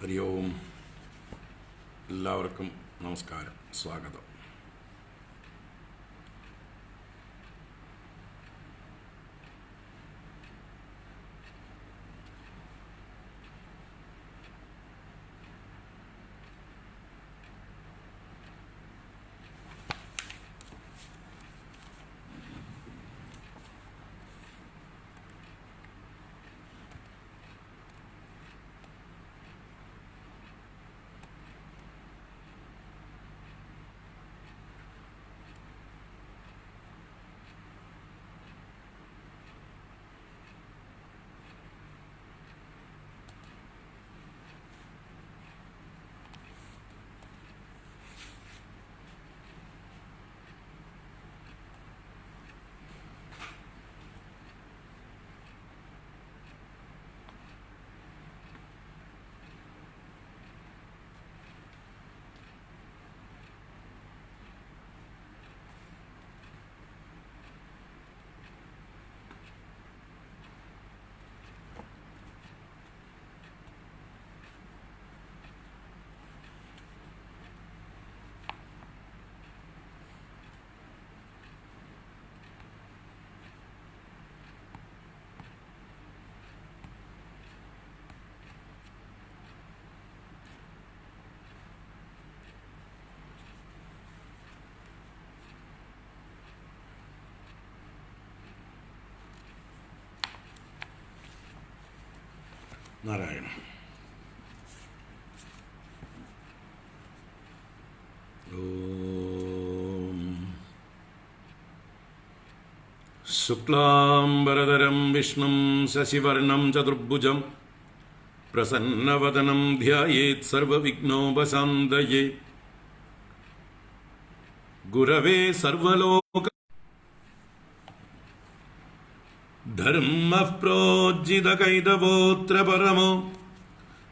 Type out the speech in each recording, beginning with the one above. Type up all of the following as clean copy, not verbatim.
ഹരി ഓം. എല്ലാവർക്കും നമസ്കാരം, സ്വാഗതം. നാരായണ. ഓം. ശുക്ലാംബരധരം വിഷ്ണും ശശിവർണം ചതുർഭുജം പ്രസന്നവദനം ധ്യായേത് സർവവിഘ്നോപശാന്തയേ. ഗുരവേ സർവലോക ധർമ്മഃ പ്രോജ്ജിതകൈതവോത്ര പരമോ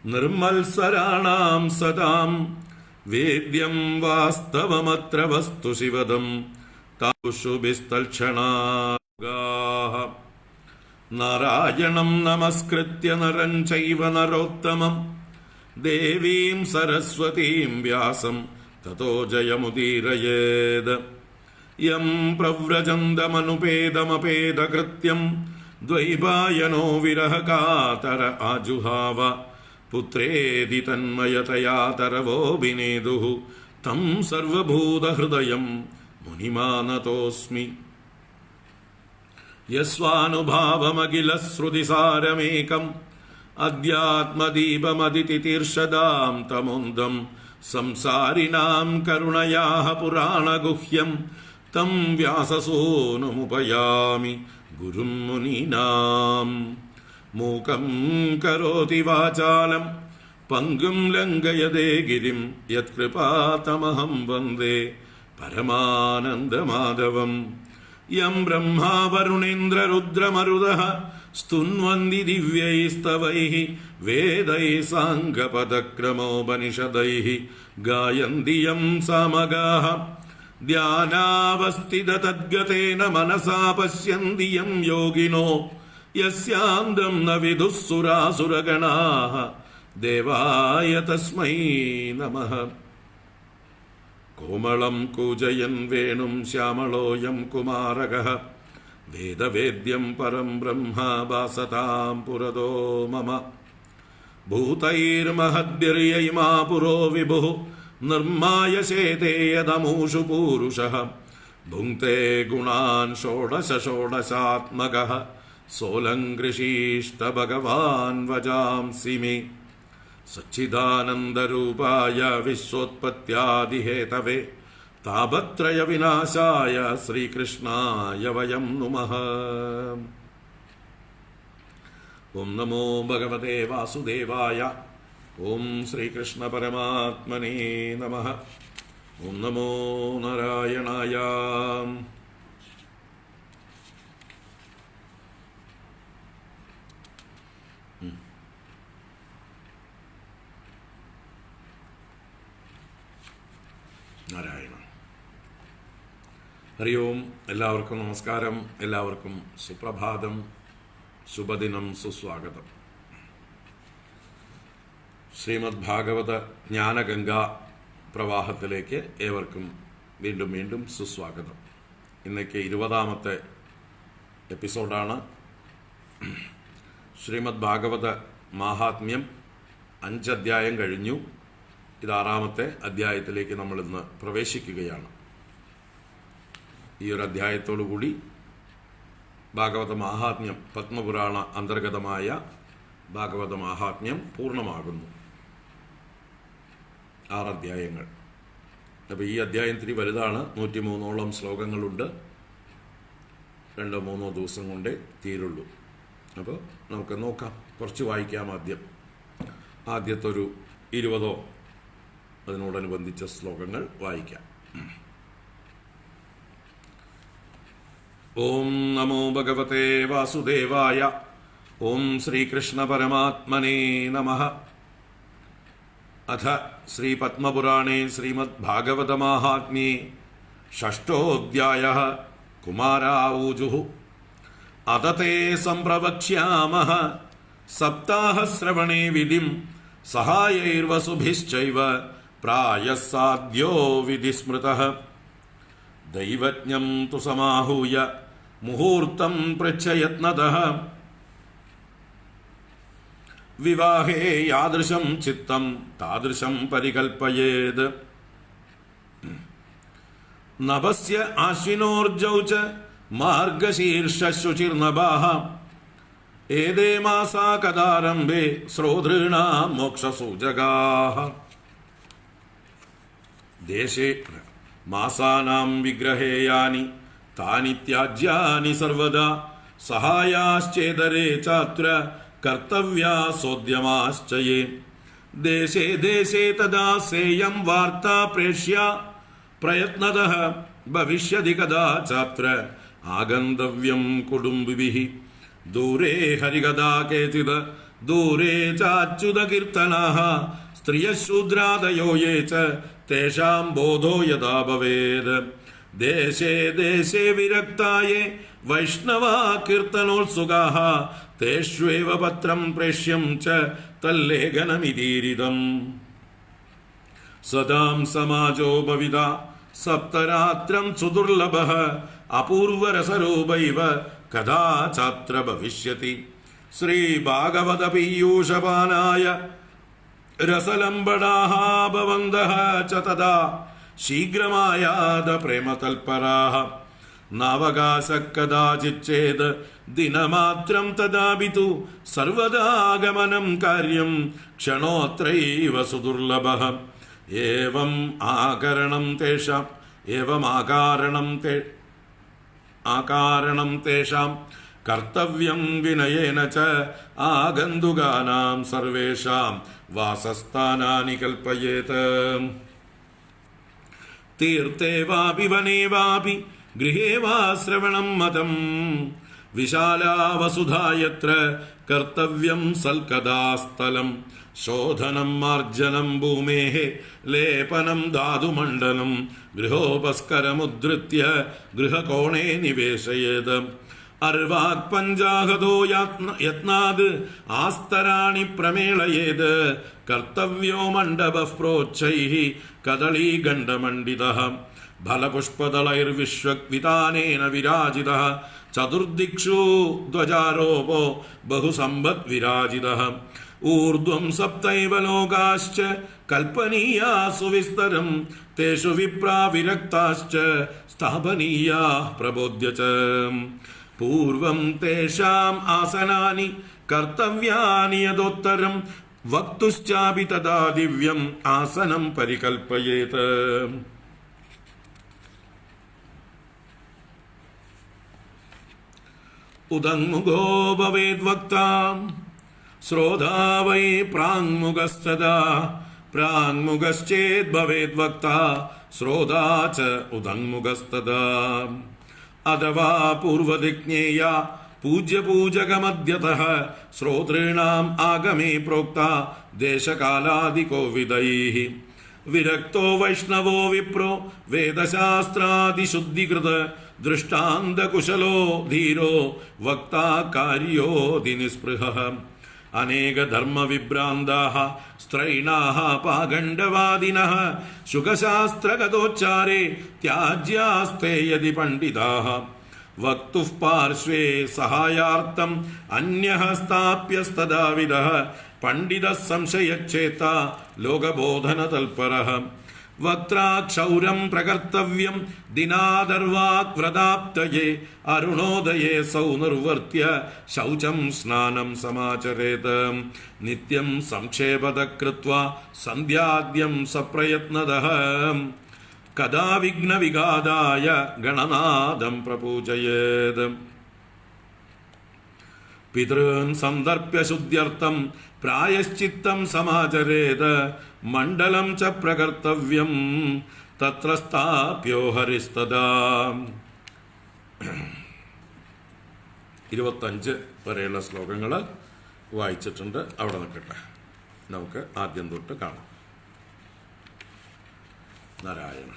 നിർമ്മത്സരാണാം സദാം വേദ്യം വാസ്തവമത്ര വസ്തു ശിവദം താശുഭിസ്തൽക്ഷണാഗാഃ. നാരായണം നമസ്കൃത്യ നരം ചൈവ നരോത്തമം ദേവീം സരസ്വതീം വ്യാസം തതോ ജയമുദീരയേത്. യം പ്രവ്രജന്തമനുപേദമപേദകൃത്യം ദ്വൈപായനോ വിരഹകാതര ആജുഹാവ. പുത്രേതി തന്മയതയാ തരവോഭിനേദുഃ തം സർവഭൂതഹൃദയം മുനിമാനതോസ്മി. യസ്വാനുഭാവമഖിലശ്രുതിസാരമേകം അധ്യാത്മദീപമദിതിതീർഷദാം തമോന്തം സംസാരിണാം കരുണയാഃ പുരാണഗുഹ്യം തം വ്യാസസൂനുമുപയാമി ഗുരും മുനീനാം. മൂകം കരോതി വാചാലം പങ്കും ലംഘയതേ ഗിരിം യത്കൃപാതമഹം വന്ദേ പരമാനന്ദമാധവം. യം ബ്രഹ്മാ വരുണേന്ദ്രരുദ്രമരുതഃ സ്തുന്വന്തി ദിവ്യൈസ്തവൈഃ വേദൈഃ സാംഗപദക്രമോപനിഷദൈഃ ഗായന്തി യം സാമഗാഃ. ധ്യാനാവസ്ഥിതതദ്ഗതേന മനസാ പശ്യന്തി യം യോഗിനോ യസ്യാന്തം ന വിദുഃ സുരാസുരഗണാഃ. ദേവായ തസ്മൈ നമഃ. കോമളം കൂജയൻ വേണും ശ്യാമളോയം കുമാരകഃ വേദവേദ്യം പരം ബ്രഹ്മ ഭാസതാം പുരതോ മമ. ഭൂതൈർമഹദ്ഭിർയൈമാ പുരോ വിഭുഃ നിർമ്മായശേതേ യദമൂഷു പൂരുഷഃ. ഭുങ്ക്തേ ഗുണാൻ ഷോഡശ ഷോഡശാത്മകഃ സോലങ്കൃഷീഷ്ട ഭഗവാൻ വജാംസി മേ. സച്ചിദാനന്ദരൂപായ വിശ്വോത്പത്യാദിഹേതവേ താപത്രയ വിനാശായ ശ്രീകൃഷ്ണായ വയം നുമഃ. ഓം നമോ ഭഗവതേ വാസുദേവായ. ഓം ശ്രീകൃഷ്ണ പരമാത്മനേ നമഃ. ഓം നമോ നാരായണായ. നാരായണ. ഹരി ഓം. എല്ലാവർക്കും നമസ്കാരം, എല്ലാവർക്കും സുപ്രഭാതം, ശുഭദിനം, സുസ്വാഗതം. ശ്രീമദ് ഭാഗവത ജ്ഞാനഗംഗ പ്രവാഹത്തിലേക്ക് ഏവർക്കും വീണ്ടും വീണ്ടും സുസ്വാഗതം. ഇന്നേക്ക് 20ാമത്തെ എപ്പിസോഡാണ്. ശ്രീമദ് ഭാഗവത മാഹാത്മ്യം 5 അധ്യായം കഴിഞ്ഞു. ഇത് 6ാമത്തെ അധ്യായത്തിലേക്ക് നമ്മൾ ഇന്ന് പ്രവേശിക്കുകയാണ്. ഈ ഒരു അധ്യായത്തോടുകൂടി ഭാഗവത മാഹാത്മ്യം, പത്മപുരാണ അന്തർഗതമായ ഭാഗവത മാഹാത്മ്യം പൂർണ്ണമാകുന്നു. 6 അധ്യായങ്ങൾ. അപ്പോൾ ഈ അധ്യായം ഇത്തിരി വലുതാണ്. 103ഓളം ശ്ലോകങ്ങളുണ്ട്. 2-3 ദിവസം കൊണ്ടേ തീരുള്ളൂ. അപ്പോൾ നമുക്ക് നോക്കാം. കുറച്ച് വായിക്കാം. ആദ്യത്തെ ഒരു 20 അതിനോടനുബന്ധിച്ച ശ്ലോകങ്ങൾ വായിക്കാം. ഓം നമോ ഭഗവതേ വാസുദേവായ. ഓം ശ്രീകൃഷ്ണ പരമാത്മനേ നമഃ. അഥ ശ്രീ പത്മപുരാണേ ശ്രീമദ് ഭാഗവത മാഹാത്മ്യേ ഷഷ്ഠോऽധ്യായഃ. കുമാരാ ഊജുഃ അത തേ സംപ്രവക്ഷ്യാമഃ സപ്താഹശ്രവണേ വിധിം സഹായൈർവസുഭിശ്ചൈവ പ്രായഃ സാധ്യോ വിധിസ്മൃതഃ. ദൈവജ്ഞം തു സമാഹൂയ മുഹൂർത്തം പൃച്ഛയത്നതഃ വിവാഹേ യാദൃശം ചിത്തം താദൃശം പരികൽപ്പയേത്. നഭസ്യ ആശ്വിനോർജൗ ച മാർഗശീർഷശുചിർനഭാഃ ഏതേ മാസാ കദാരംഭേ ശ്രോതॄണാം മോക്ഷസൂചകാഃ. ദേശേ മാസാനാം വിഗ്രഹേയാനി താനി ത്യാജ്യാനി സർവദാ സഹായാശ്ചേതരേ ചാത്ര കർത്തവ്യാസോദ്യമാശ്ചയേ. ദേശേ ദേശേ തദാ സേയം വാർത്താ പ്രേഷ്യ പ്രയത്നതഃ ഭവിഷ്യതി കദാ ചാത്ര ആഗന്തവ്യം കുടുംബിഭിഃ. ദൂരേ ഹരികഥാ കേചിത് ദൂരേ ചാച്യുത കീർത്തനാഃ സ്ത്രിയശൂദ്രാദയോ യേ ച തേഷാം ബോധോ യഥാ ഭവേത്. ദേശേ ദേശേ വിരക്തായേ വൈഷ്ണവാ കീർത്തനോത്സുകാഃ തേഷ്വേവ പത്രം പ്രേഷ്യം ച തല്ലേഖനമിതീരിതം. സദാം സമാജോപവിത സപ്തരാത്രം സുദുർലഭഃ അപൂർവരസരൂപൈവ കഥാ ഛാത്ര ഭവിഷ്യതി. ശ്രീഭാഗവത പീയൂഷപാനായ രസലംബടാഃ ഭവന്തഃ ച തദാ ശീഘ്രമായാത പ്രേമതൽപരാഃ. നാവകാശഃ കദാചിച്ചേത് ദിനമാത്രം തദാപി തു സർവദാഗമനം കാര്യം ക്ഷണോത്രൈവ സുദുർലഭഃ. ഏവം ആകാരണം തേഷാം കർത്തവ്യം വിനയേന ച ആഗന്തുകാനാം സർവേഷാം വാസസ്ഥാനാനി കൽപ്പയേത്. തീർത്ഥേ വാപി വനേ വാപി ഗൃഹേ വാ ശ്രവണം മതം വിശാലാ വസുധാ യത്ര കർത്തവ്യം സൽക്കഥാ സ്ഥലം. ശോധനം മാർജനം ഭൂമേഃ ലേപനം ധാതുമണ്ഡലം ഗൃഹോപസ്കരമുദ്ധൃത്യ ഗൃഹകോണേ നിവേശയേത്. അർവാക് പഞ്ചാഹതോ യത്നാത് ആസ്തരാണി പ്രമേളയേത്. കർത്തവ്യോ മണ്ഡപഃ പ്രോച്ഛൈഃ കദളീഗണ്ഡമണ്ഡിതഃ ഫലപുഷ്പദളൈർവിശ്വക്വിതാനേന വിരാജിതഃ. ചതുർദിക്ഷു ധ്വജാരോപോ ബഹുസമ്പദ് വിരാജിതഃ. ഊർധ്വം സപ്തൈവ ലോകാശ്ച കൽപ്പനീയാ സുവിസ്തരം തേഷു വിപ്രാ വിരക്താശ്ച സ്ഥാപനീയാ പ്രബോധ്യ ച. പൂർവം തേഷാം ആസനാനി കർത്തവ്യാനി യദോത്തരം വക്തുശ്ചാപി തദാ ദിവ്യം ആസനം പരികൽപ്പയേത്. ഉദങ്മുഖോ ഭവേദ് വക്താ ശ്രോതാ വൈ പ്രാങ്മുഖസ്തദാ പ്രാങ്മുഖശ്ചേത് ഭവേദ് വക്താ ശ്രോതാ ച ഉദങ്മുഖസ്തദാ. അഥവാ പൂർവദിജ്ഞേയ പൂജ്യപൂജകമദ്യതഃ ശ്രോതॄണാം ആഗമേ പ്രോക്ത ദേശകാലാദികോവിദൈഃ. വിരക്തോ വൈഷ്ണവോ വിപ്രോ വേദശാസ്ത്രാദിശുദ്ധികൃത ദൃഷ്ടാന്തകുശലോ ധീരോ വക്താ കാര്യോതി നിസ്പൃഹഃ. അനേകധർമ്മവിഭ്രാന്താഃ സ്ത്രൈണാഃ പാഖണ്ഡവാദിനഃ ശുഖശാസ്ത്രഗതോച്ചാരേ ത്യാജ്യാസ്തേ യദി പണ്ഡിതാഃ വക്തുഃ പാർശ്വേ സഹായാർത്ഥം അന്യഃ സ്ഥാപ്യസ്തദാവിദഃ പണ്ഡിതഃ സംശയച്ഛേതാ ലോകബോധനതൽപരഃ വക്ത്രാക്ഷൗരം പ്രകർത്തവ്യം ദിനാദർവാത് വ്രതാപ്തയേ അരുണോദയേ സൗ നിർവർത്തിയ ശൗചം സ്നാനം സമാചരേത് നിത്യം സംക്ഷേപത കൃത്വാ സന്ധ്യാദ്യം സപ്രയത്നതഃ കദാ വിഘ്നവിഘാതായ ഗണനാദം പ്രപൂജയേത് പിതॄൻ സന്ദർപ്യ ശുദ്ധ്യർത്ഥം പ്രായശ്ചിത്തം സമാചരേത് മണ്ഡലം ച പ്രകർത്തവ്യം തത്ര സ്ഥാപ്യോ ഹരിസ്തദാ. 25 വരെയുള്ള ശ്ലോകങ്ങൾ വായിച്ചിട്ടുണ്ട്. അവിടെ നിൽക്കട്ടെ, നമുക്ക് ആദ്യം തൊട്ട് കാണാം. നാരായണ.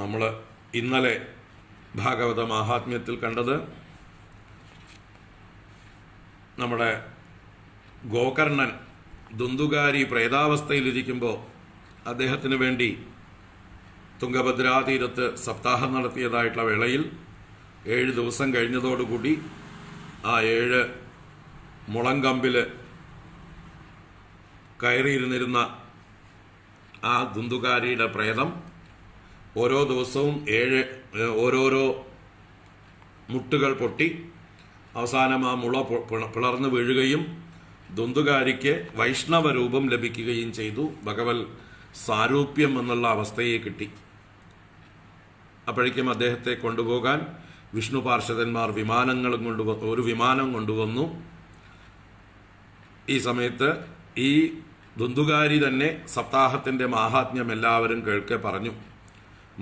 നമ്മൾ ഇന്നലെ ഭാഗവത മാഹാത്മ്യത്തിൽ കണ്ടത് നമ്മുടെ ഗോകർണൻ ദുന്ദുകാരി പ്രേതാവസ്ഥയിലിരിക്കുമ്പോൾ അദ്ദേഹത്തിന് വേണ്ടി തുംഗഭദ്രാതീരത്ത് സപ്താഹം നടത്തിയതായിട്ടുള്ള വേളയിൽ 7 ദിവസം കഴിഞ്ഞതോടുകൂടി ആ 7 മുളങ്കമ്പിൽ കയറിയിരുന്നിരുന്ന ആ ദുന്ദുകാരിയുടെ പ്രേതം ഓരോ ദിവസവും 7 ഓരോരോ മുട്ടുകൾ പൊട്ടി അവസാനം ആ മുള പിളർന്നു വീഴുകയും ദുന്ദുകാരിക്ക് വൈഷ്ണവ രൂപം ലഭിക്കുകയും ചെയ്തു. ഭഗവൽ സാരൂപ്യം എന്നുള്ള അവസ്ഥയെ കിട്ടി. അപ്പോഴേക്കും അദ്ദേഹത്തെ കൊണ്ടുപോകാൻ വിഷ്ണു പാർഷദന്മാർ ഒരു വിമാനം കൊണ്ടുവന്നു. ഈ സമയത്ത് ഈ ദുന്ദുകാരി തന്നെ സപ്താഹത്തിന്റെ മാഹാത്മ്യം എല്ലാവരും കേൾക്കെ പറഞ്ഞു.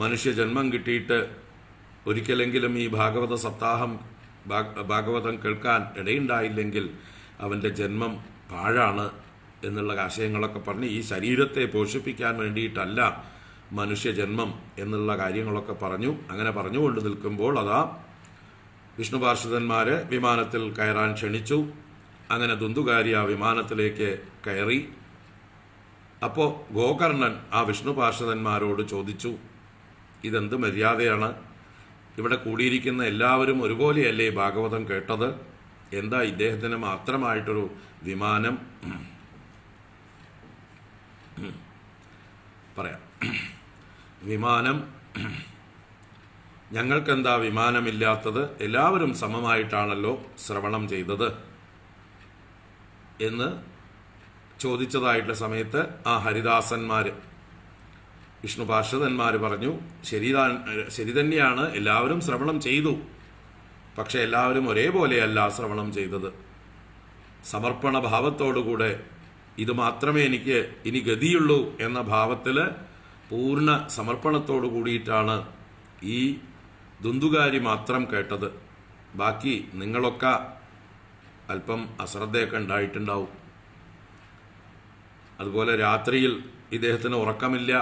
മനുഷ്യജന്മം കിട്ടിയിട്ട് ഒരിക്കലെങ്കിലും ഈ ഭാഗവത സപ്താഹം ഭാഗവതം കേൾക്കാൻ ഇടയുണ്ടായില്ലെങ്കിൽ അവൻ്റെ ജന്മം പാഴാണ് എന്നുള്ള ആശയങ്ങളൊക്കെ പറഞ്ഞ് ഈ ശരീരത്തെ പോഷിപ്പിക്കാൻ വേണ്ടിയിട്ടല്ല മനുഷ്യജന്മം എന്നുള്ള കാര്യങ്ങളൊക്കെ പറഞ്ഞു. അങ്ങനെ പറഞ്ഞുകൊണ്ട് നിൽക്കുമ്പോൾ അതാ വിഷ്ണു പാർഷദന്മാർ വിമാനത്തിൽ കയറാൻ ക്ഷണിച്ചു. അങ്ങനെ ദുന്ദുകാരി ആ വിമാനത്തിലേക്ക് കയറി. അപ്പോൾ ഗോകർണൻ ആ വിഷ്ണു പാർഷദന്മാരോട് ചോദിച്ചു, ഇതെന്ത് മര്യാദയാണ്? ഇവിടെ കൂടിയിരിക്കുന്ന എല്ലാവരും ഒരുപോലെയല്ലേ ഭാഗവതം കേട്ടത്? എന്താ ഇദ്ദേഹത്തിന് മാത്രമായിട്ടൊരു വിമാനം? പറയാം, വിമാനം ഞങ്ങൾക്കെന്താ വിമാനമില്ലാത്തത്? എല്ലാവരും സമമായിട്ടാണല്ലോ ശ്രവണം ചെയ്തത് എന്ന് ചോദിച്ചതായിട്ടുള്ള സമയത്ത് ആ ഹരിദാസന്മാർ വിഷ്ണു പാർഷദന്മാർ പറഞ്ഞു, ശരി തന്നെയാണ്, എല്ലാവരും ശ്രവണം ചെയ്തു. പക്ഷെ എല്ലാവരും ഒരേപോലെയല്ല ശ്രവണം ചെയ്തത്. സമർപ്പണ ഭാവത്തോടുകൂടെ ഇത് മാത്രമേ എനിക്ക് ഇനി ഗതിയുള്ളൂ എന്ന ഭാവത്തിൽ പൂർണ്ണ സമർപ്പണത്തോടു കൂടിയിട്ടാണ് ഈ ദുന്ദുകാരി മാത്രം കേട്ടത്. ബാക്കി നിങ്ങളൊക്കെ അല്പം അശ്രദ്ധയൊക്കെ ഉണ്ടായിട്ടുണ്ടാവും. അതുപോലെ രാത്രിയിൽ ഇദ്ദേഹത്തിന് ഉറക്കമില്ല,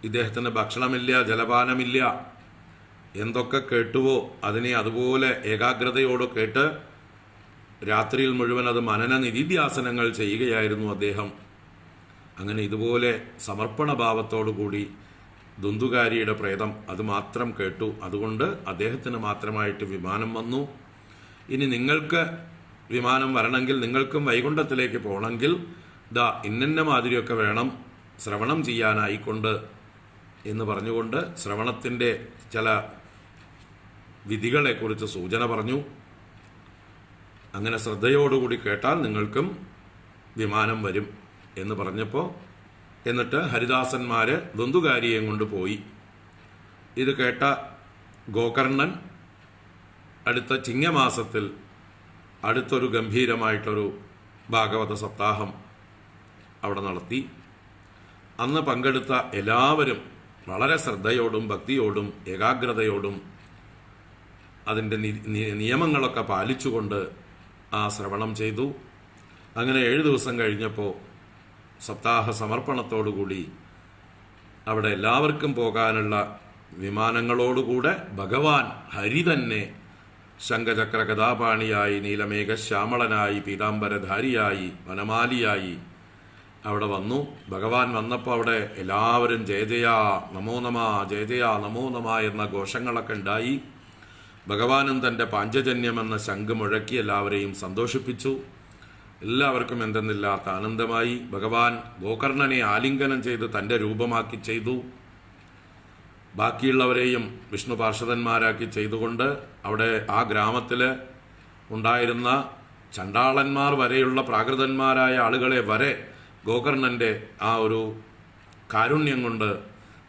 ഇദ്ദേഹത്തിന് ഭക്ഷണമില്ല, ജലപാനമില്ല. എന്തൊക്കെ കേട്ടുവോ അതിനെ അതുപോലെ ഏകാഗ്രതയോട് കേട്ട് രാത്രിയിൽ മുഴുവൻ അത് മനന നിധിധ്യാസനങ്ങൾ ചെയ്യുകയായിരുന്നു അദ്ദേഹം. അങ്ങനെ ഇതുപോലെ സമർപ്പണ ഭാവത്തോടുകൂടി ദുന്ദുകാരിയുടെ പ്രേതം അത് മാത്രം കേട്ടു. അതുകൊണ്ട് അദ്ദേഹത്തിന് മാത്രമായിട്ട് വിമാനം വന്നു. ഇനി നിങ്ങൾക്ക് വിമാനം വരണമെങ്കിൽ, നിങ്ങൾക്കും വൈകുണ്ഠത്തിലേക്ക് പോകണമെങ്കിൽ ദാ ഇന്ന മാതിരിയൊക്കെ വേണം ശ്രവണം ചെയ്യാനായിക്കൊണ്ട് എന്ന് പറഞ്ഞുകൊണ്ട് ശ്രവണത്തിൻ്റെ ചില വിധികളെക്കുറിച്ച് സൂചന പറഞ്ഞു. അങ്ങനെ ശ്രദ്ധയോടുകൂടി കേട്ടാൽ നിങ്ങൾക്കും വിമാനം വരും എന്ന് പറഞ്ഞപ്പോൾ, എന്നിട്ട് ഹരിദാസന്മാര് ദുന്ദുകാരിയെ കൊണ്ടുപോയി. ഇത് കേട്ട ഗോകർണൻ അടുത്ത ചിങ്ങമാസത്തിൽ അടുത്തൊരു ഗംഭീരമായിട്ടൊരു ഭാഗവത സപ്താഹം അവിടെ നടത്തി. അന്ന് പങ്കെടുത്ത എല്ലാവരും വളരെ ശ്രദ്ധയോടും ഭക്തിയോടും ഏകാഗ്രതയോടും അതിൻ്റെ നിയമങ്ങളൊക്കെ പാലിച്ചുകൊണ്ട് ആ ശ്രവണം ചെയ്തു. അങ്ങനെ 7 ദിവസം കഴിഞ്ഞപ്പോൾ സപ്താഹ സമർപ്പണത്തോടുകൂടി അവിടെ എല്ലാവർക്കും പോകാനുള്ള വിമാനങ്ങളോടുകൂടെ ഭഗവാൻ ഹരി തന്നെ ശംഖചക്ര കഥാപാണിയായി, നീലമേഘശ്യാമളനായി, പീതാംബരധാരിയായി, വനമാലിയായി അവിടെ വന്നു. ഭഗവാൻ വന്നപ്പോൾ അവിടെ എല്ലാവരും ജയ ജയ നമോ നമ, ജയ ജയ നമോ നമ എന്ന ഘോഷങ്ങളൊക്കെ ഉണ്ടായി. ഭഗവാനും തൻ്റെ പാഞ്ചജന്യമെന്ന ശംഖ് മുഴക്കി എല്ലാവരെയും സന്തോഷിപ്പിച്ചു. എല്ലാവർക്കും എന്തെന്നില്ലാത്ത ആനന്ദമായി. ഭഗവാൻ ഗോകർണനെ ആലിംഗനം ചെയ്ത് തൻ്റെ രൂപമാക്കി ചെയ്തു. ബാക്കിയുള്ളവരെയും വിഷ്ണു പാർഷദന്മാരാക്കി ചെയ്തുകൊണ്ട് അവിടെ ആ ഗ്രാമത്തിൽ ഉണ്ടായിരുന്ന ചണ്ടാളന്മാർ വരെയുള്ള പ്രാകൃതന്മാരായ ആളുകളെ വരെ ഗോകർണൻ്റെ ആ ഒരു കാരുണ്യം കൊണ്ട്,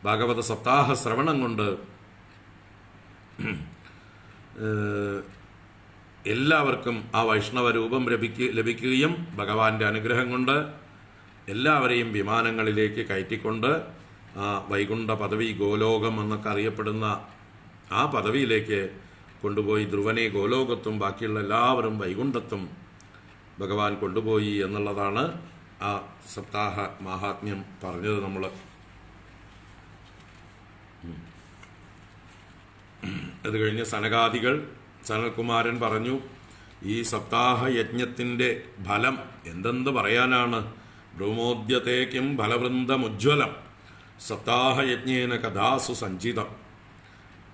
ഭാഗവത സപ്താഹ ശ്രവണം കൊണ്ട് എല്ലാവർക്കും ആ വൈഷ്ണവ രൂപം ലഭിക്കുകയും ഭഗവാന്റെ അനുഗ്രഹം കൊണ്ട് എല്ലാവരെയും വിമാനങ്ങളിലേക്ക് കയറ്റിക്കൊണ്ട് ആ വൈകുണ്ഠ പദവി, ഗോലോകം എന്നൊക്കെ അറിയപ്പെടുന്ന ആ പദവിയിലേക്ക് കൊണ്ടുപോയി ധ്രുവനെ ഗോലോകത്തും ബാക്കിയുള്ള എല്ലാവരും വൈകുണ്ഠത്തും ഭഗവാൻ കൊണ്ടുപോയി എന്നുള്ളതാണ് ആ സപ്താഹ മാഹാത്മ്യം പറഞ്ഞത്. നമ്മൾ അത് കഴിഞ്ഞ് സനകാദികൾ, സനൽകുമാരൻ പറഞ്ഞു, ഈ സപ്താഹ യജ്ഞത്തിൻ്റെ ഫലം എന്തെന്ന് പറയാനാണ്? ബ്രഹ്മോദ്യതേക്കും ഫലവൃന്ദമുജ്വലം സപ്താഹയജ്ഞേന കഥാസു സഞ്ചിതം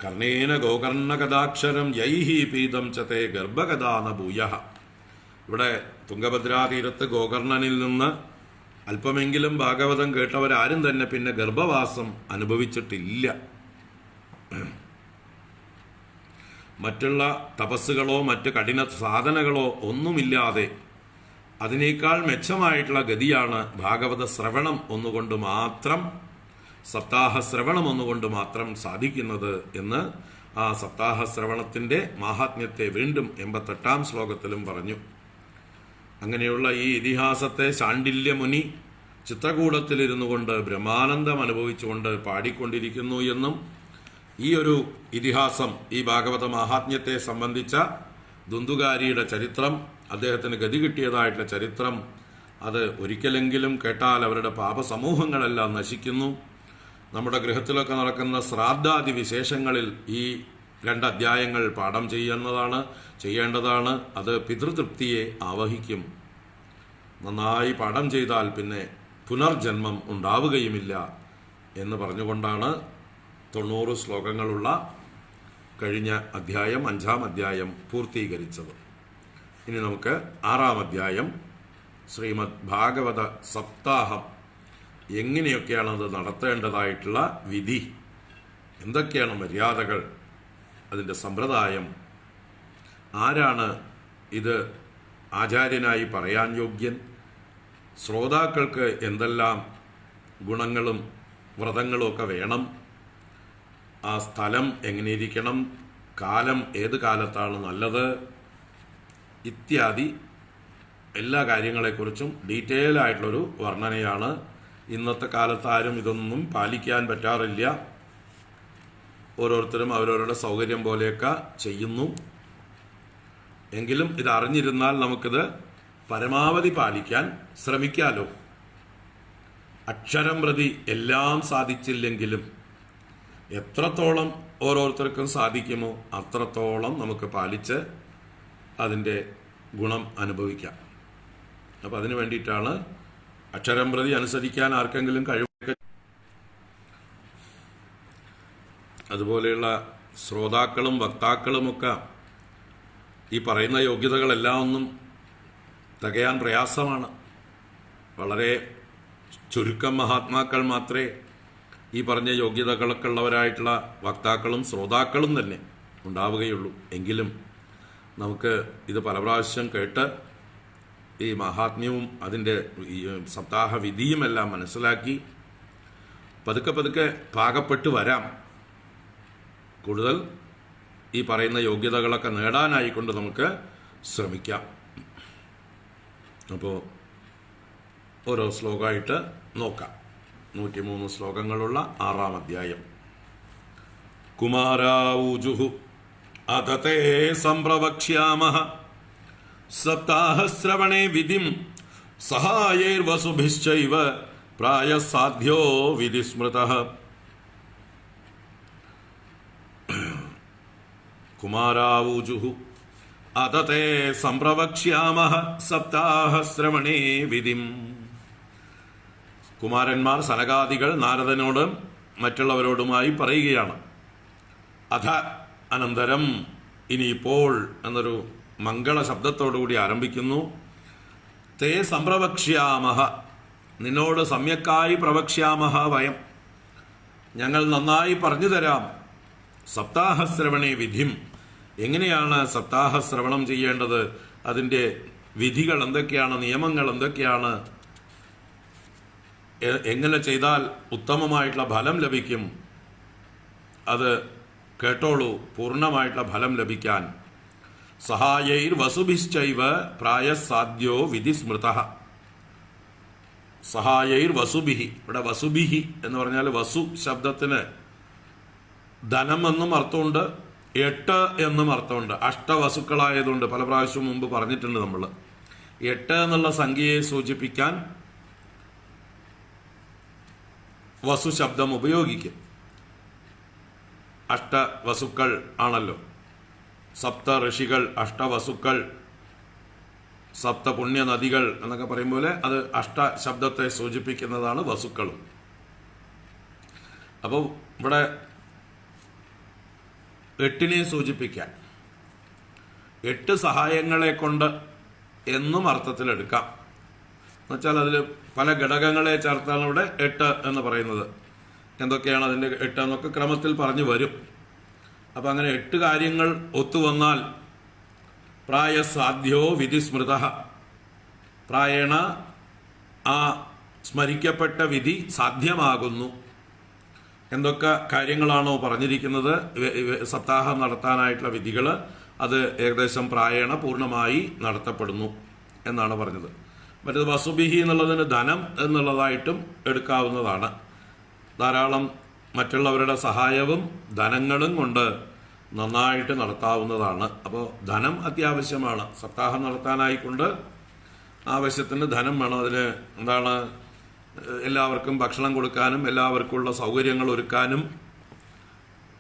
കർണേന ഗോകർണ കഥാക്ഷരം യൈഹി പീതം ചതേ ഗർഭകഥാന ഭൂയ. ഇവിടെ തുംഗഭദ്രാതീരത്ത് ഗോകർണനിൽ നിന്ന് അല്പമെങ്കിലും ഭാഗവതം കേട്ടവരാരും തന്നെ പിന്നെ ഗർഭവാസം അനുഭവിച്ചിട്ടില്ല. മറ്റുള്ള തപസ്സുകളോ മറ്റ് കഠിന സാധനകളോ ഒന്നുമില്ലാതെ അതിനേക്കാൾ മെച്ചമായിട്ടുള്ള ഗതിയാണ് ഭാഗവത ശ്രവണം ഒന്നുകൊണ്ട് മാത്രം, സപ്താഹ ശ്രവണം ഒന്നുകൊണ്ട് മാത്രം സാധിക്കുന്നത് എന്ന് ആ സപ്താഹ ശ്രവണത്തിൻ്റെ മാഹാത്മ്യത്തെ വീണ്ടും 88-ാം ശ്ലോകത്തിലും പറഞ്ഞു. അങ്ങനെയുള്ള ഈ ഇതിഹാസത്തെ ശാണ്ഡില്യമുനി ചിത്രകൂടത്തിലിരുന്നു കൊണ്ട് ബ്രഹ്മാനന്ദം അനുഭവിച്ചുകൊണ്ട് പാടിക്കൊണ്ടിരിക്കുന്നു എന്നും, ഈ ഒരു ഇതിഹാസം, ഈ ഭാഗവത മാഹാത്മ്യത്തെ സംബന്ധിച്ച ദുന്ദുകാരിയുടെ ചരിത്രം, അദ്ദേഹത്തിന് ഗതി കിട്ടിയതായിട്ടുള്ള ചരിത്രം, അത് ഒരിക്കലെങ്കിലും കേട്ടാൽ അവരുടെ പാപസമൂഹങ്ങളെല്ലാം നശിക്കുന്നു. നമ്മുടെ ഗൃഹത്തിലൊക്കെ നടക്കുന്ന ശ്രാദ്ധാദി വിശേഷങ്ങളിൽ ഈ 2 അധ്യായങ്ങൾ പാഠം ചെയ്യേണ്ടതാണ്. അത് പിതൃതൃപ്തിയെ ആവഹിക്കും. നന്നായി പാഠം ചെയ്താൽ പിന്നെ പുനർജന്മം ഉണ്ടാവുകയുമില്ല എന്ന് പറഞ്ഞുകൊണ്ടാണ് 90 ശ്ലോകങ്ങളുള്ള കഴിഞ്ഞ അധ്യായം, 5-ാം അധ്യായം പൂർത്തീകരിച്ചത്. ഇനി നമുക്ക് 6-ാം അധ്യായം, ശ്രീമദ് ഭാഗവത സപ്താഹം എങ്ങനെയൊക്കെയാണ് അത് നടത്തേണ്ടതായിട്ടുള്ള വിധി, എന്തൊക്കെയാണ് മര്യാദകൾ, അതിൻ്റെ സമ്പ്രദായം, ആരാണ് ഇത് ആചാര്യനായി പറയാൻ യോഗ്യൻ, ശ്രോതാക്കൾക്ക് എന്തെല്ലാം ഗുണങ്ങളും വ്രതങ്ങളും ഒക്കെ വേണം, ആ സ്ഥലം എങ്ങനെയിരിക്കണം, കാലം ഏത് കാലത്താണ് നല്ലത്, ഇത്യാദി എല്ലാ കാര്യങ്ങളെക്കുറിച്ചും ഡീറ്റെയിൽ ആയിട്ടുള്ളൊരു വർണ്ണനയാണ്. ഇന്നത്തെ കാലത്ത് ആരും ഇതൊന്നും പാലിക്കാൻ പറ്റാറില്ല. ഓരോരുത്തരും അവരവരുടെ സൗകര്യം പോലെയൊക്കെ ചെയ്യുന്നു. എങ്കിലും ഇത് അറിഞ്ഞിരുന്നാൽ നമുക്കിത് പരമാവധി പാലിക്കാൻ ശ്രമിക്കാലോ. അക്ഷരം പ്രതി എല്ലാം സാധിച്ചില്ലെങ്കിലും എത്രത്തോളം ഓരോരുത്തർക്കും സാധിക്കുമോ അത്രത്തോളം നമുക്ക് പാലിച്ച് അതിൻ്റെ ഗുണം അനുഭവിക്കാം. അപ്പം അതിനു വേണ്ടിയിട്ടാണ് അക്ഷരം പ്രതി അനുസരിക്കാൻ ആർക്കെങ്കിലും കഴിവൊക്കെ, അതുപോലെയുള്ള ശ്രോതാക്കളും വക്താക്കളുമൊക്കെ ഈ പറയുന്ന യോഗ്യതകളെല്ലാം ഒന്നും തികയാൻ പ്രയാസമാണ്. വളരെ ചുരുക്കം മഹാത്മാക്കൾ മാത്രമേ ഈ പറഞ്ഞ യോഗ്യതകളൊക്കെ ഉള്ളവരായിട്ടുള്ള വക്താക്കളും ശ്രോതാക്കളും തന്നെ ഉണ്ടാവുകയുള്ളൂ. എങ്കിലും നമുക്ക് ഇത് പല പ്രാവശ്യം കേട്ട് ഈ മഹാത്മ്യവും അതിൻ്റെ സപ്താഹ വിധിയുമെല്ലാം മനസ്സിലാക്കി പതുക്കെ പതുക്കെ പാകപ്പെട്ട് വരാം. കൂടുതൽ ഈ പറയുന്ന യോഗ്യതകളൊക്കെ നേടാനായിക്കൊണ്ട് നമുക്ക് ശ്രമിക്കാം. അപ്പോൾ ഓരോ ശ്ലോകമായിട്ട് നോക്കാം. 103 ശ്ലോകങ്ങളുള്ള 6-ാം അധ്യായം. കുമാരാഊജുഹു അതതേ സംപ്രവക്ഷ്യാമഃ സപ്താഹശ്രവണേ വിധിം സഹായൈർവസുഭിശ്ചൈവ പ്രായസാധ്യോ വിധിസ്മൃതഃ. കുമാരാവൂജുഹു അതതേ സംപ്രവക്ഷ്യാമഹ സപ്താഹശ്രവണേ വിധിം. കുമാരന്മാർ സനകാദികൾ നാരദനോടും മറ്റുള്ളവരോടുമായി പറയുകയാണ്. അധ അനന്തരം, ഇനിയിപ്പോൾ എന്നൊരു മംഗള ശബ്ദത്തോടുകൂടി ആരംഭിക്കുന്നു. തേ സംപ്രവക്ഷ്യാമഹ, നിന്നോട് സമ്യക്കായി പ്രവക്ഷ്യാമഹ വയം, ഞങ്ങൾ നന്നായി പറഞ്ഞു തരാം. സപ്താഹശ്രവണേ വിധിം, എങ്ങനെയാണ് സപ്താഹശ്രവണം ചെയ്യേണ്ടത്, അതിൻ്റെ വിധികൾ എന്തൊക്കെയാണ്, നിയമങ്ങൾ എന്തൊക്കെയാണ്, എങ്ങനെ ചെയ്താൽ ഉത്തമമായിട്ടുള്ള ഫലം ലഭിക്കും, അത് കേട്ടോളൂ പൂർണ്ണമായിട്ടുള്ള ഫലം ലഭിക്കാൻ. സഹായൈർ വസുഭിശ്ചൈവ പ്രായസാധ്യോ വിധിസ്മൃതഃ. സഹായൈർ വസുഭിഹി, ഇവിടെ വസുഭിഹി എന്ന് പറഞ്ഞാൽ വസു ശബ്ദത്തിന് ധനം എന്നും അർത്ഥമുണ്ട്, 8 എന്നും അർത്ഥമുണ്ട്. അഷ്ടവസുക്കളായതുകൊണ്ട് പല പ്രാവശ്യവും മുമ്പ് പറഞ്ഞിട്ടുണ്ട് നമ്മൾ. 8 എന്നുള്ള സംഖ്യയെ സൂചിപ്പിക്കാൻ വസു ശബ്ദം ഉപയോഗിക്കും. അഷ്ടവസുക്കൾ ആണല്ലോ, സപ്ത ഋഷികൾ, അഷ്ടവസുക്കൾ, സപ്ത പുണ്യ നദികൾ എന്നൊക്കെ പറയും പോലെ അത് അഷ്ട ശബ്ദത്തെ സൂചിപ്പിക്കുന്നതാണ് വസുക്കളും. അപ്പോൾ ഇവിടെ 8നെ സൂചിപ്പിക്കാൻ 8 സഹായങ്ങളെ കൊണ്ട് എന്നും അർത്ഥത്തിലെടുക്കാം. എന്നുവെച്ചാൽ അതിൽ പല ഘടകങ്ങളെ ചേർത്താണ് ഇവിടെ 8 എന്ന് പറയുന്നത്. എന്തൊക്കെയാണ് അതിൻ്റെ 8 എന്നൊക്കെ ക്രമത്തിൽ പറഞ്ഞു വരും. അപ്പം അങ്ങനെ 8 കാര്യങ്ങൾ ഒത്തുവന്നാൽ പ്രായസാധ്യോ വിധിസ്മൃത, പ്രായേണ ആ സ്മരിക്കപ്പെട്ട വിധി സാധ്യമാകുന്നു. എന്തൊക്കെ കാര്യങ്ങളാണോ പറഞ്ഞിരിക്കുന്നത് സപ്താഹം നടത്താനായിട്ടുള്ള വിധികൾ, അത് ഏകദേശം പ്രായേണ പൂർണ്ണമായി നടത്തപ്പെടുന്നു എന്നാണ് പറഞ്ഞത്. മറ്റേത് വസുബിഹി എന്നുള്ളതിന് ധനം എന്നുള്ളതായിട്ടും എടുക്കാവുന്നതാണ്. ധാരാളം മറ്റുള്ളവരുടെ സഹായവും ധനങ്ങളും കൊണ്ട് നന്നായിട്ട് നടത്താവുന്നതാണ്. അപ്പോൾ ധനം അത്യാവശ്യമാണ്. സപ്താഹം നടത്താനായിക്കൊണ്ട് ആവശ്യത്തിന് ധനം വേണം. അതിന് എന്താണ്, എല്ലാവർക്കും ഭക്ഷണം കൊടുക്കാനും എല്ലാവർക്കുമുള്ള സൗകര്യങ്ങൾ ഒരുക്കാനും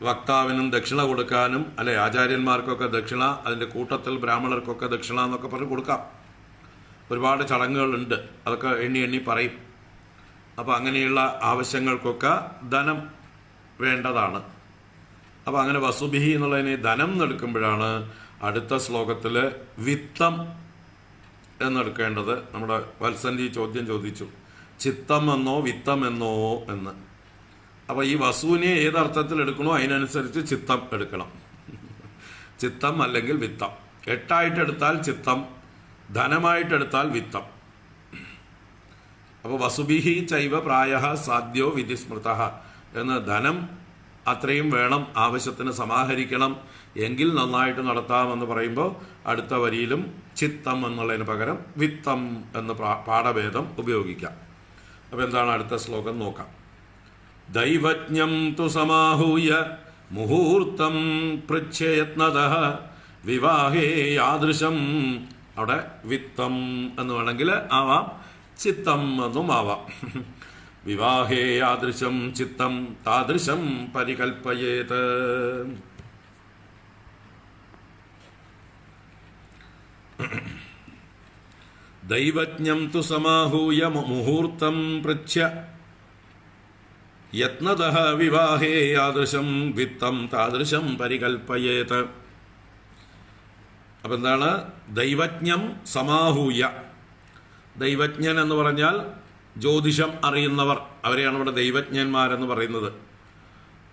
വക്താവിനും ദക്ഷിണ കൊടുക്കാനും, അല്ലെ ആചാര്യന്മാർക്കൊക്കെ ദക്ഷിണ, അതിൻ്റെ കൂട്ടത്തിൽ ബ്രാഹ്മണർക്കൊക്കെ ദക്ഷിണ എന്നൊക്കെ പറഞ്ഞ് കൊടുക്കാം. ഒരുപാട് ചടങ്ങുകളുണ്ട്, അതൊക്കെ എണ്ണി എണ്ണി പറയും. അപ്പോൾ അങ്ങനെയുള്ള ആവശ്യങ്ങൾക്കൊക്കെ ധനം വേണ്ടതാണ്. അപ്പോൾ അങ്ങനെ വസുബിഹി എന്നുള്ളതിനെ ധനം എന്നെടുക്കുമ്പോഴാണ് അടുത്ത ശ്ലോകത്തിൽ വിത്തം എന്നെടുക്കേണ്ടത്. നമ്മുടെ വത്സന്തി ചോദ്യം ചോദിച്ചു, ചിത്തം എന്നോ വിത്തം എന്നോ എന്ന്. അപ്പോൾ ഈ വസുവിനെ ഏതർത്ഥത്തിൽ എടുക്കണോ അതിനനുസരിച്ച് ചിത്തം എടുക്കണം. ചിത്തം അല്ലെങ്കിൽ വിത്തം. 8 എടുത്താൽ ചിത്തം, ധനമായിട്ടെടുത്താൽ വിത്തം. അപ്പോൾ വസുബിഹി ചൈവ പ്രായ സാധ്യോ വിധിസ്മൃത എന്ന്, ധനം അത്രയും വേണം, ആവശ്യത്തിന് സമാഹരിക്കണം, എങ്കിൽ നന്നായിട്ട് നടത്താമെന്ന് പറയുമ്പോൾ അടുത്ത വരിയിലും ചിത്തം എന്നുള്ളതിന് പകരം വിത്തം എന്ന് പാഠഭേദം ഉപയോഗിക്കാം. അപ്പോൾ എന്താണ് അടുത്ത ശ്ലോകം നോക്കാം. ദൈവജ്ഞം തു സമാഹൂയ മുഹൂർത്തം പൃച്ഛയത്നതഃ വിവാഹേ യാദൃശം, അവിടെ വിത്തം എന്ന് വേണമെങ്കിൽ ആവാം, ചിത്തം എന്നും ആവാം. വിവാഹേ യാദൃശം ചിത്തം താദൃശം പരികൽപ്പയേത്. ദൈവജ്ഞം തു സമാഹൂയ മുഹൂർത്തം പൃച്ഛ്യ യത്നതഃ വിവാഹേ യാദൃശം വിത്തം താദൃശം പരികൽപ്പയേത്. അപ്പം എന്താണ് ദൈവജ്ഞം സമാഹൂയ? ദൈവജ്ഞൻ എന്ന് പറഞ്ഞാൽ ജ്യോതിഷം അറിയുന്നവർ, അവരെയാണ് ഇവിടെ ദൈവജ്ഞന്മാരെന്ന് പറയുന്നത്.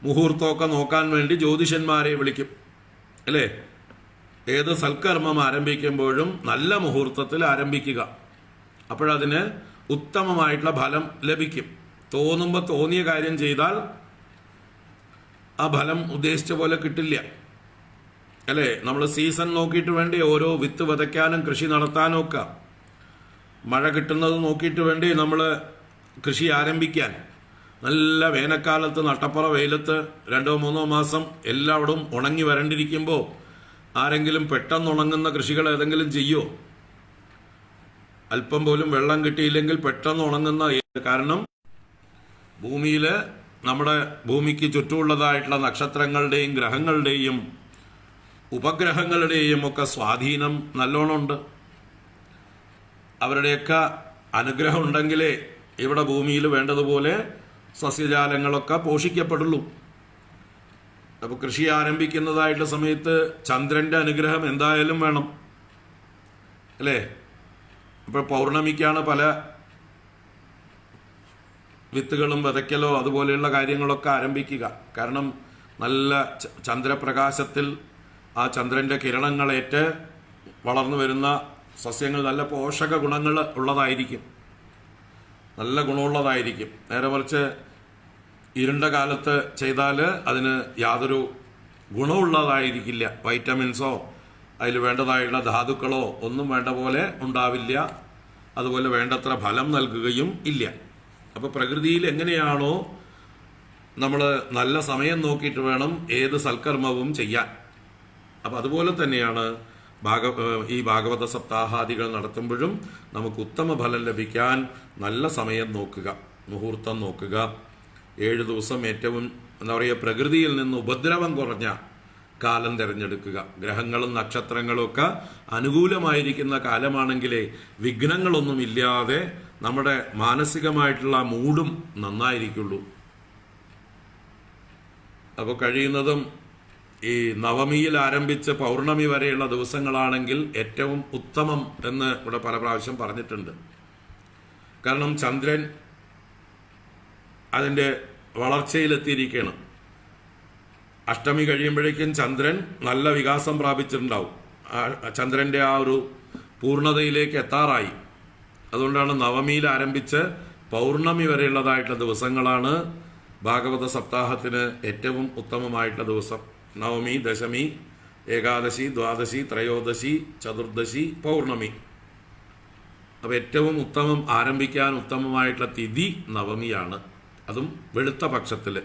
മുഹൂർത്തമൊക്കെ നോക്കാൻ വേണ്ടി ജ്യോതിഷന്മാരെ വിളിക്കും, അല്ലേ? ഏത് സൽക്കർമ്മം ആരംഭിക്കുമ്പോഴും നല്ല മുഹൂർത്തത്തിൽ ആരംഭിക്കുക, അപ്പോഴതിന് ഉത്തമമായിട്ടുള്ള ഫലം ലഭിക്കും. തോന്നുമ്പോൾ തോന്നിയ കാര്യം ചെയ്താൽ ആ ഫലം ഉദ്ദേശിച്ച പോലെ കിട്ടില്ല, അല്ലേ? നമ്മൾ സീസൺ നോക്കിയിട്ട് വേണ്ടി ഓരോ വിത്ത് വിതയ്ക്കാനും കൃഷി നടത്താനും ഒക്കെ, മഴ കിട്ടുന്നത് നോക്കിയിട്ട് വേണ്ടി നമ്മൾ കൃഷി ആരംഭിക്കാൻ. നല്ല വേനൽക്കാലത്ത് നട്ടപ്പുറ വെയിലത്ത് 2-3 മാസം എല്ലായിടും ഉണങ്ങി വരണ്ടിരിക്കുമ്പോൾ ആരെങ്കിലും പെട്ടെന്ന് ഉണങ്ങുന്ന കൃഷികൾ ഏതെങ്കിലും ചെയ്യുമോ? അല്പം പോലും വെള്ളം കിട്ടിയില്ലെങ്കിൽ പെട്ടെന്ന് ഉണങ്ങുന്ന, കാരണം ഭൂമിയിൽ നമ്മുടെ ഭൂമിക്ക് ചുറ്റുമുള്ളതായിട്ടുള്ള നക്ഷത്രങ്ങളുടെയും ഗ്രഹങ്ങളുടെയും ഉപഗ്രഹങ്ങളുടെയും ഒക്കെ സ്വാധീനം നല്ലോണമുണ്ട്. അവരുടെയൊക്കെ അനുഗ്രഹം ഉണ്ടെങ്കിലേ ഇവിടെ ഭൂമിയിൽ വേണ്ടതുപോലെ സസ്യജാലങ്ങളൊക്കെ പോഷിക്കപ്പെടുള്ളൂ. അപ്പോൾ കൃഷി ആരംഭിക്കുന്നതായിട്ടുള്ള സമയത്ത് ചന്ദ്രൻ്റെ അനുഗ്രഹം എന്തായാലും വേണം, അല്ലേ? ഇപ്പോൾ പൗർണമിക്കാണ് പല വിത്തുകളും വിതയ്ക്കലോ അതുപോലെയുള്ള കാര്യങ്ങളൊക്കെ ആരംഭിക്കുക. കാരണം നല്ല ചന്ദ്രപ്രകാശത്തിൽ ആ ചന്ദ്രൻ്റെ കിരണങ്ങളേറ്റ് വളർന്നു വരുന്ന സസ്യങ്ങൾ നല്ല പോഷക ഗുണങ്ങൾ ഉള്ളതായിരിക്കും, നല്ല ഗുണമുള്ളതായിരിക്കും. നേരെ മറിച്ച് ഇരുണ്ട കാലത്ത് ചെയ്താൽ അതിന് യാതൊരു ഗുണമുള്ളതായിരിക്കില്ല. വൈറ്റമിൻസോ അതിൽ വേണ്ടതായുള്ള ധാതുക്കളോ ഒന്നും വേണ്ട പോലെ ഉണ്ടാവില്ല, അതുപോലെ വേണ്ടത്ര ഫലം നൽകുകയും ഇല്ല. അപ്പോൾ പ്രകൃതിയിൽ എങ്ങനെയാണോ നമ്മൾ നല്ല സമയം നോക്കിയിട്ട് വേണം ഏത് സൽക്കർമ്മവും ചെയ്യാൻ. അപ്പം അതുപോലെ തന്നെയാണ് ഈ ഭാഗവത സപ്താഹാദികൾ നടത്തുമ്പോഴും നമുക്ക് ഉത്തമ ഫലം ലഭിക്കാൻ നല്ല സമയം നോക്കുക, മുഹൂർത്തം നോക്കുക. 7 ദിവസം ഏറ്റവും എന്താ പറയുക, പ്രകൃതിയിൽ നിന്ന് ഉപദ്രവം കുറഞ്ഞ കാലം തിരഞ്ഞെടുക്കുക. ഗ്രഹങ്ങളും നക്ഷത്രങ്ങളും ഒക്കെ അനുകൂലമായിരിക്കുന്ന കാലമാണെങ്കിലേ വിഘ്നങ്ങളൊന്നും ഇല്ലാതെ നമ്മുടെ മാനസികമായിട്ടുള്ള മൂഡും നന്നായിരിക്കുള്ളൂ. അപ്പോൾ കഴിയുന്നതും ഈ നവമിയിൽ ആരംഭിച്ച് പൗർണമി വരെയുള്ള ദിവസങ്ങളാണെങ്കിൽ ഏറ്റവും ഉത്തമം എന്ന് ഇവിടെ പല പ്രാവശ്യം പറഞ്ഞിട്ടുണ്ട്. കാരണം ചന്ദ്രൻ അതിൻ്റെ വളർച്ചയിലെത്തിയിരിക്കുകയാണ്. അഷ്ടമി കഴിയുമ്പോഴേക്കും ചന്ദ്രൻ നല്ല വികാസം പ്രാപിച്ചിട്ടുണ്ടാവും. ചന്ദ്രൻ്റെ ആ ഒരു പൂർണ്ണതയിലേക്ക് എത്താറായി. അതുകൊണ്ടാണ് നവമിയിൽ ആരംഭിച്ച് പൗർണമി വരെയുള്ളതായിട്ടുള്ള ദിവസങ്ങളാണ് ഭാഗവത സപ്താഹത്തിന് ഏറ്റവും ഉത്തമമായിട്ടുള്ള ദിവസം. നവമി, ദശമി, ഏകാദശി, ദ്വാദശി, ത്രയോദശി, ചതുർദശി, പൗർണമി. അപ്പോൾ ഏറ്റവും ഉത്തമം ആരംഭിക്കാൻ ഉത്തമമായിട്ടുള്ള തിഥി നവമിയാണ്. അതും വെളുത്ത പക്ഷത്തിൽ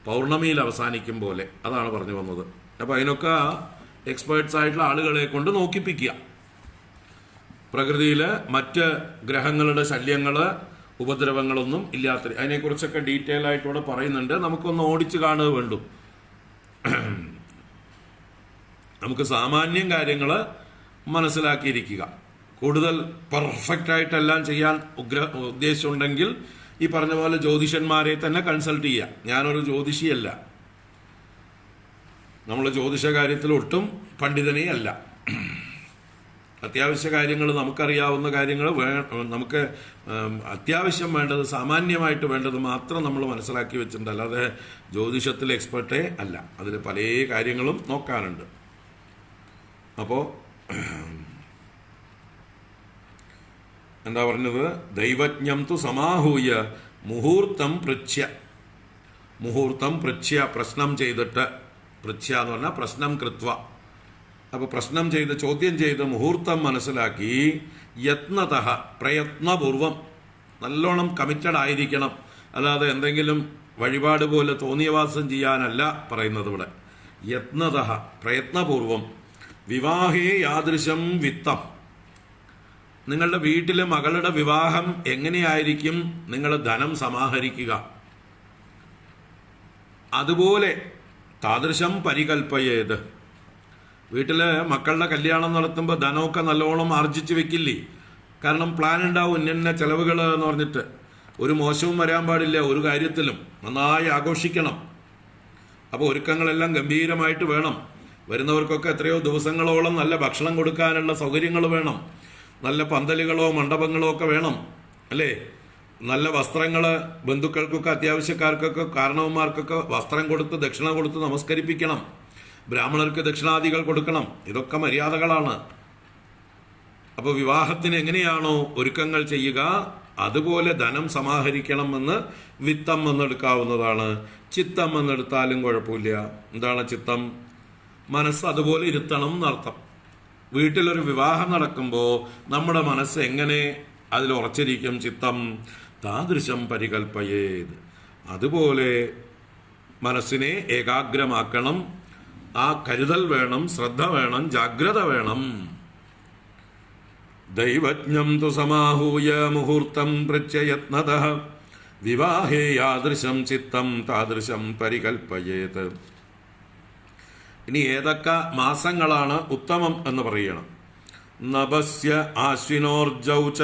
പൗർണമിയിൽ അവസാനിക്കും പോലെ. അതാണ് പറഞ്ഞു വന്നത്. അപ്പോൾ അതിനൊക്കെ എക്സ്പേർട്സ് ആയിട്ടുള്ള ആളുകളെ കൊണ്ട് നോക്കിപ്പിക്കുക. പ്രകൃതിയിൽ മറ്റ് ഗ്രഹങ്ങളുടെ ശല്യങ്ങൾ, ഉപദ്രവങ്ങളൊന്നും ഇല്ലാത്ത, അതിനെക്കുറിച്ചൊക്കെ ഡീറ്റെയിൽ ആയിട്ടൂടെ പറയുന്നുണ്ട്. നമുക്കൊന്ന് ഓടിച്ചു കാണുക വേണ്ടു. നമുക്ക് സാമാന്യം കാര്യങ്ങൾ മനസ്സിലാക്കിയിരിക്കുക. കൂടുതൽ പെർഫെക്റ്റ് ആയിട്ടെല്ലാം ചെയ്യാൻ ഉദ്ദേശമുണ്ടെങ്കിൽ ഈ പറഞ്ഞ പോലെ ജ്യോതിഷന്മാരെ തന്നെ കൺസൾട്ട് ചെയ്യുക. ഞാനൊരു ജ്യോതിഷിയല്ല, നമ്മൾ ജ്യോതിഷ കാര്യത്തിൽ ഒട്ടും പണ്ഡിതനേ അല്ല. അത്യാവശ്യ കാര്യങ്ങൾ, നമുക്കറിയാവുന്ന കാര്യങ്ങൾ നമുക്ക് അത്യാവശ്യം വേണ്ടത്, സാമാന്യമായിട്ട് വേണ്ടത് മാത്രം നമ്മൾ മനസ്സിലാക്കി വെച്ചിട്ടുണ്ട്. അല്ലാതെ ജ്യോതിഷത്തിൽ എക്സ്പെർട്ടേ അല്ല. അതിൽ പല കാര്യങ്ങളും നോക്കാനുണ്ട്. അപ്പോൾ എന്താ പറഞ്ഞത്? ദൈവജ്ഞം തു സമാഹൂയ മുഹൂർത്തം പൃച്ഛ്യ. മുഹൂർത്തം പൃച്ഛ്യ, പ്രശ്നം ചെയ്തിട്ട്. പൃച്ഛ്യ എന്ന് പറഞ്ഞാൽ പ്രശ്നം കൃത്വ. അപ്പോൾ പ്രശ്നം ചെയ്ത്, ചോദ്യം ചെയ്ത് മുഹൂർത്തം മനസ്സിലാക്കി യത്നതഃ, പ്രയത്നപൂർവം നല്ലോണം കമ്മിറ്റഡ് ആയിരിക്കണം. അല്ലാതെ എന്തെങ്കിലും വഴിപാട് പോലെ തോന്നിയവാസം ചെയ്യാനല്ല പറയുന്നത് ഇവിടെ. യത്നതഃ, പ്രയത്നപൂർവം. വിവാഹേ യാദൃശം വിത്തം. നിങ്ങളുടെ വീട്ടിലെ മകളുടെ വിവാഹം എങ്ങനെയായിരിക്കും നിങ്ങൾ ധനം സമാഹരിക്കുക, അതുപോലെ താദൃശം പരികൽപ്പയേത്. വീട്ടിൽ മക്കളുടെ കല്യാണം നടത്തുമ്പോൾ ധനമൊക്കെ നല്ലോണം ആർജിച്ച് വെക്കില്ലേ? കാരണം പ്ലാൻ ഉണ്ടാവും, ഇന്ന ചെലവുകൾ എന്ന് പറഞ്ഞിട്ട്. ഒരു മോശവും വരാൻ പാടില്ല ഒരു കാര്യത്തിലും. നന്നായി ആഘോഷിക്കണം. അപ്പോൾ ഒരുക്കങ്ങളെല്ലാം ഗംഭീരമായിട്ട് വേണം. വരുന്നവർക്കൊക്കെ എത്രയോ ദിവസങ്ങളോളം നല്ല ഭക്ഷണം കൊടുക്കാനുള്ള സൗകര്യങ്ങൾ വേണം. നല്ല പന്തലുകളോ മണ്ഡപങ്ങളോ ഒക്കെ വേണം, അല്ലേ? നല്ല വസ്ത്രങ്ങൾ, ബന്ധുക്കൾക്കൊക്കെ, അത്യാവശ്യക്കാർക്കൊക്കെ, കാരണവന്മാർക്കൊക്കെ വസ്ത്രം കൊടുത്ത് ദക്ഷിണ കൊടുത്ത് നമസ്കരിപ്പിക്കണം. ബ്രാഹ്മണർക്ക് ദക്ഷിണാദികൾ കൊടുക്കണം. ഇതൊക്കെ മര്യാദകളാണ്. അപ്പോൾ വിവാഹത്തിന് എങ്ങനെയാണോ ഒരുക്കങ്ങൾ ചെയ്യുക, അതുപോലെ ധനം സമാഹരിക്കണമെന്ന് വിത്തം എന്നെടുക്കാവുന്നതാണ്. ചിത്തം എന്നെടുത്താലും കുഴപ്പമില്ല. എന്താണ് ചിത്തം? മനസ്സ് അതുപോലെ ഇരുത്തണം എന്നർത്ഥം. വീട്ടിലൊരു വിവാഹം നടക്കുമ്പോൾ നമ്മുടെ മനസ്സ് എങ്ങനെ അതിൽ ഉറച്ചിരിക്കും? ചിത്തം താദൃശം പരികൽപ്പയേത്. അതുപോലെ മനസ്സിനെ ഏകാഗ്രമാക്കണം. ആ കരുതൽ വേണം, ശ്രദ്ധ വേണം, ജാഗ്രത വേണം. ദൈവജ്ഞം തു സമാഹൂയ മുഹൂർത്തം പൃച്ഛയത്നതഃ വിവാഹേ യാദൃശം ചിത്തം താദൃശം പരികൽപ്പയേത്. ഇനി ഏതൊക്കെ മാസങ്ങളാണ് ഉത്തമം എന്ന് പറയണം. നഭസ്യ ആശ്വിനോർജൗ ച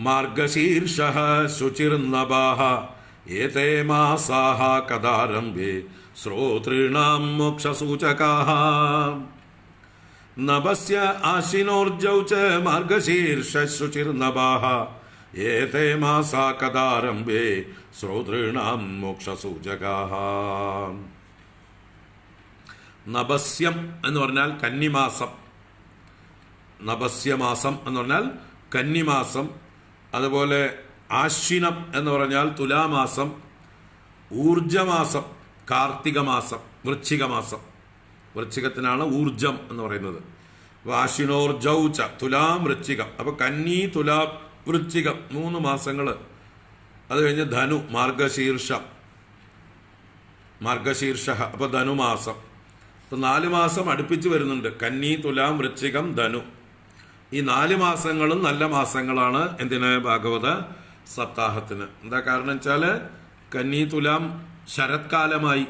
മാർഗശീർഷഃ ശുചിർനഭാഃ ഏതേ മാസാഃ കദാരംഭേ ശ്രോതॄണാം മോക്ഷസൂചകാഃ. നഭസ്യ ആശ്വിനോർജൗ ച മാർഗശീർഷഃ ശുചിർനഭാഃ ഏതേ മാസാഃ കദാരംഭേ ശ്രോതॄണാം മോക്ഷസൂചകാഃ. നഭസ്യം എന്ന് പറഞ്ഞാൽ കന്നിമാസം. നഭസ്യമാസം എന്ന് പറഞ്ഞാൽ കന്നിമാസം. അതുപോലെ ആശ്വിനം എന്ന് പറഞ്ഞാൽ തുലാമാസം. ഊർജമാസം കാർത്തിക മാസം, വൃശ്ചിക മാസം. വൃശ്ചികത്തിനാണ് ഊർജം എന്ന് പറയുന്നത്. ആശ്വിനോർജൗച്ച തുലാം വൃശ്ചികം. അപ്പൊ കന്നി തുലാം വൃശ്ചികം 3 മാസങ്ങൾ. അത് കഴിഞ്ഞ് ധനു മാർഗശീർഷ അപ്പൊ ധനുമാസം. ഇപ്പൊ 4 മാസം അടുപ്പിച്ച് വരുന്നുണ്ട്. കന്നി തുലാം വൃശ്ചികം ധനു. ഈ 4 മാസങ്ങളും നല്ല മാസങ്ങളാണ്. എന്തിന്? ഭാഗവത സപ്താഹത്തിന്. എന്താ കാരണം വെച്ചാല് കന്നി തുലാം ശരത്കാലമായി,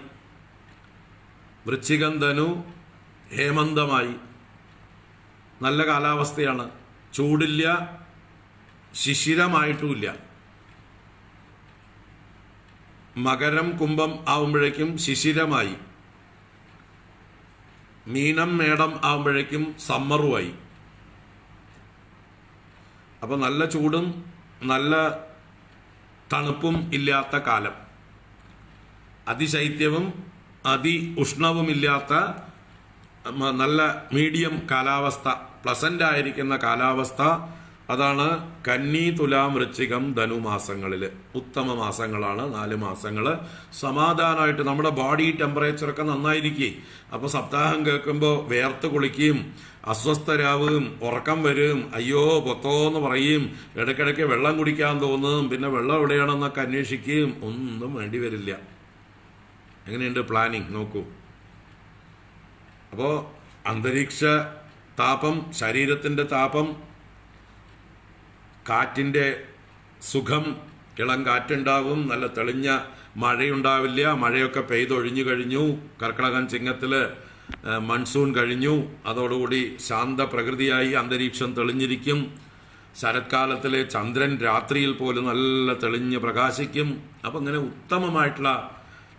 വൃശ്ചികം ധനു ഹേമന്തമായി. നല്ല കാലാവസ്ഥയാണ്. ചൂടില്ല, ശിശിരമായിട്ടുമില്ല. മകരം കുംഭം ആവുമ്പോഴേക്കും ശിശിരമായി. മീനം മേടം ആവുമ്പോഴേക്കും സമ്മറുമായി. അപ്പൊ നല്ല ചൂടും നല്ല തണുപ്പും ഇല്ലാത്ത കാലം, അതിശൈത്യവും അതി ഉഷ്ണവുമില്ലാത്ത നല്ല മീഡിയം കാലാവസ്ഥ, പ്ലസന്റ് ആയിരിക്കുന്ന കാലാവസ്ഥ. അതാണ് കന്നി തുലാം വൃശ്ചികം ധനു മാസങ്ങളിൽ ഉത്തമ മാസങ്ങളാണ് 4 മാസങ്ങൾ. സമാധാനമായിട്ട് നമ്മുടെ ബോഡി ടെമ്പറേച്ചറൊക്കെ നന്നായിരിക്കേ. അപ്പോൾ സപ്താഹം കേൾക്കുമ്പോൾ വേർത്ത് കുളിക്കുകയും അസ്വസ്ഥരാവുകയും ഉറക്കം വരും, അയ്യോ പൊത്തോന്ന് പറയും, ഇടയ്ക്കിടയ്ക്ക് വെള്ളം കുടിക്കാൻ തോന്നും, പിന്നെ വെള്ളം എവിടെയാണെന്നൊക്കെ അന്വേഷിക്കുകയും ഒന്നും വേണ്ടി വരില്ല. എങ്ങനെയുണ്ട് പ്ലാനിങ് നോക്കൂ. അപ്പോൾ അന്തരീക്ഷ താപം, ശരീരത്തിൻ്റെ താപം, കാറ്റിൻ്റെ സുഖം, ഇളം കാറ്റുണ്ടാവും, നല്ല തെളിഞ്ഞ മഴയുണ്ടാവില്ല. മഴയൊക്കെ പെയ്തൊഴിഞ്ഞു കഴിഞ്ഞു. കർക്കിടകം ചിങ്ങത്തിൽ മൺസൂൺ കഴിഞ്ഞു. അതോടുകൂടി ശാന്ത പ്രകൃതിയായി അന്തരീക്ഷം തെളിഞ്ഞിരിക്കും. ശരത്കാലത്തിലെ ചന്ദ്രൻ രാത്രിയിൽ പോലും നല്ല തെളിഞ്ഞ് പ്രകാശിക്കും. അപ്പം ഇങ്ങനെ ഉത്തമമായിട്ടുള്ള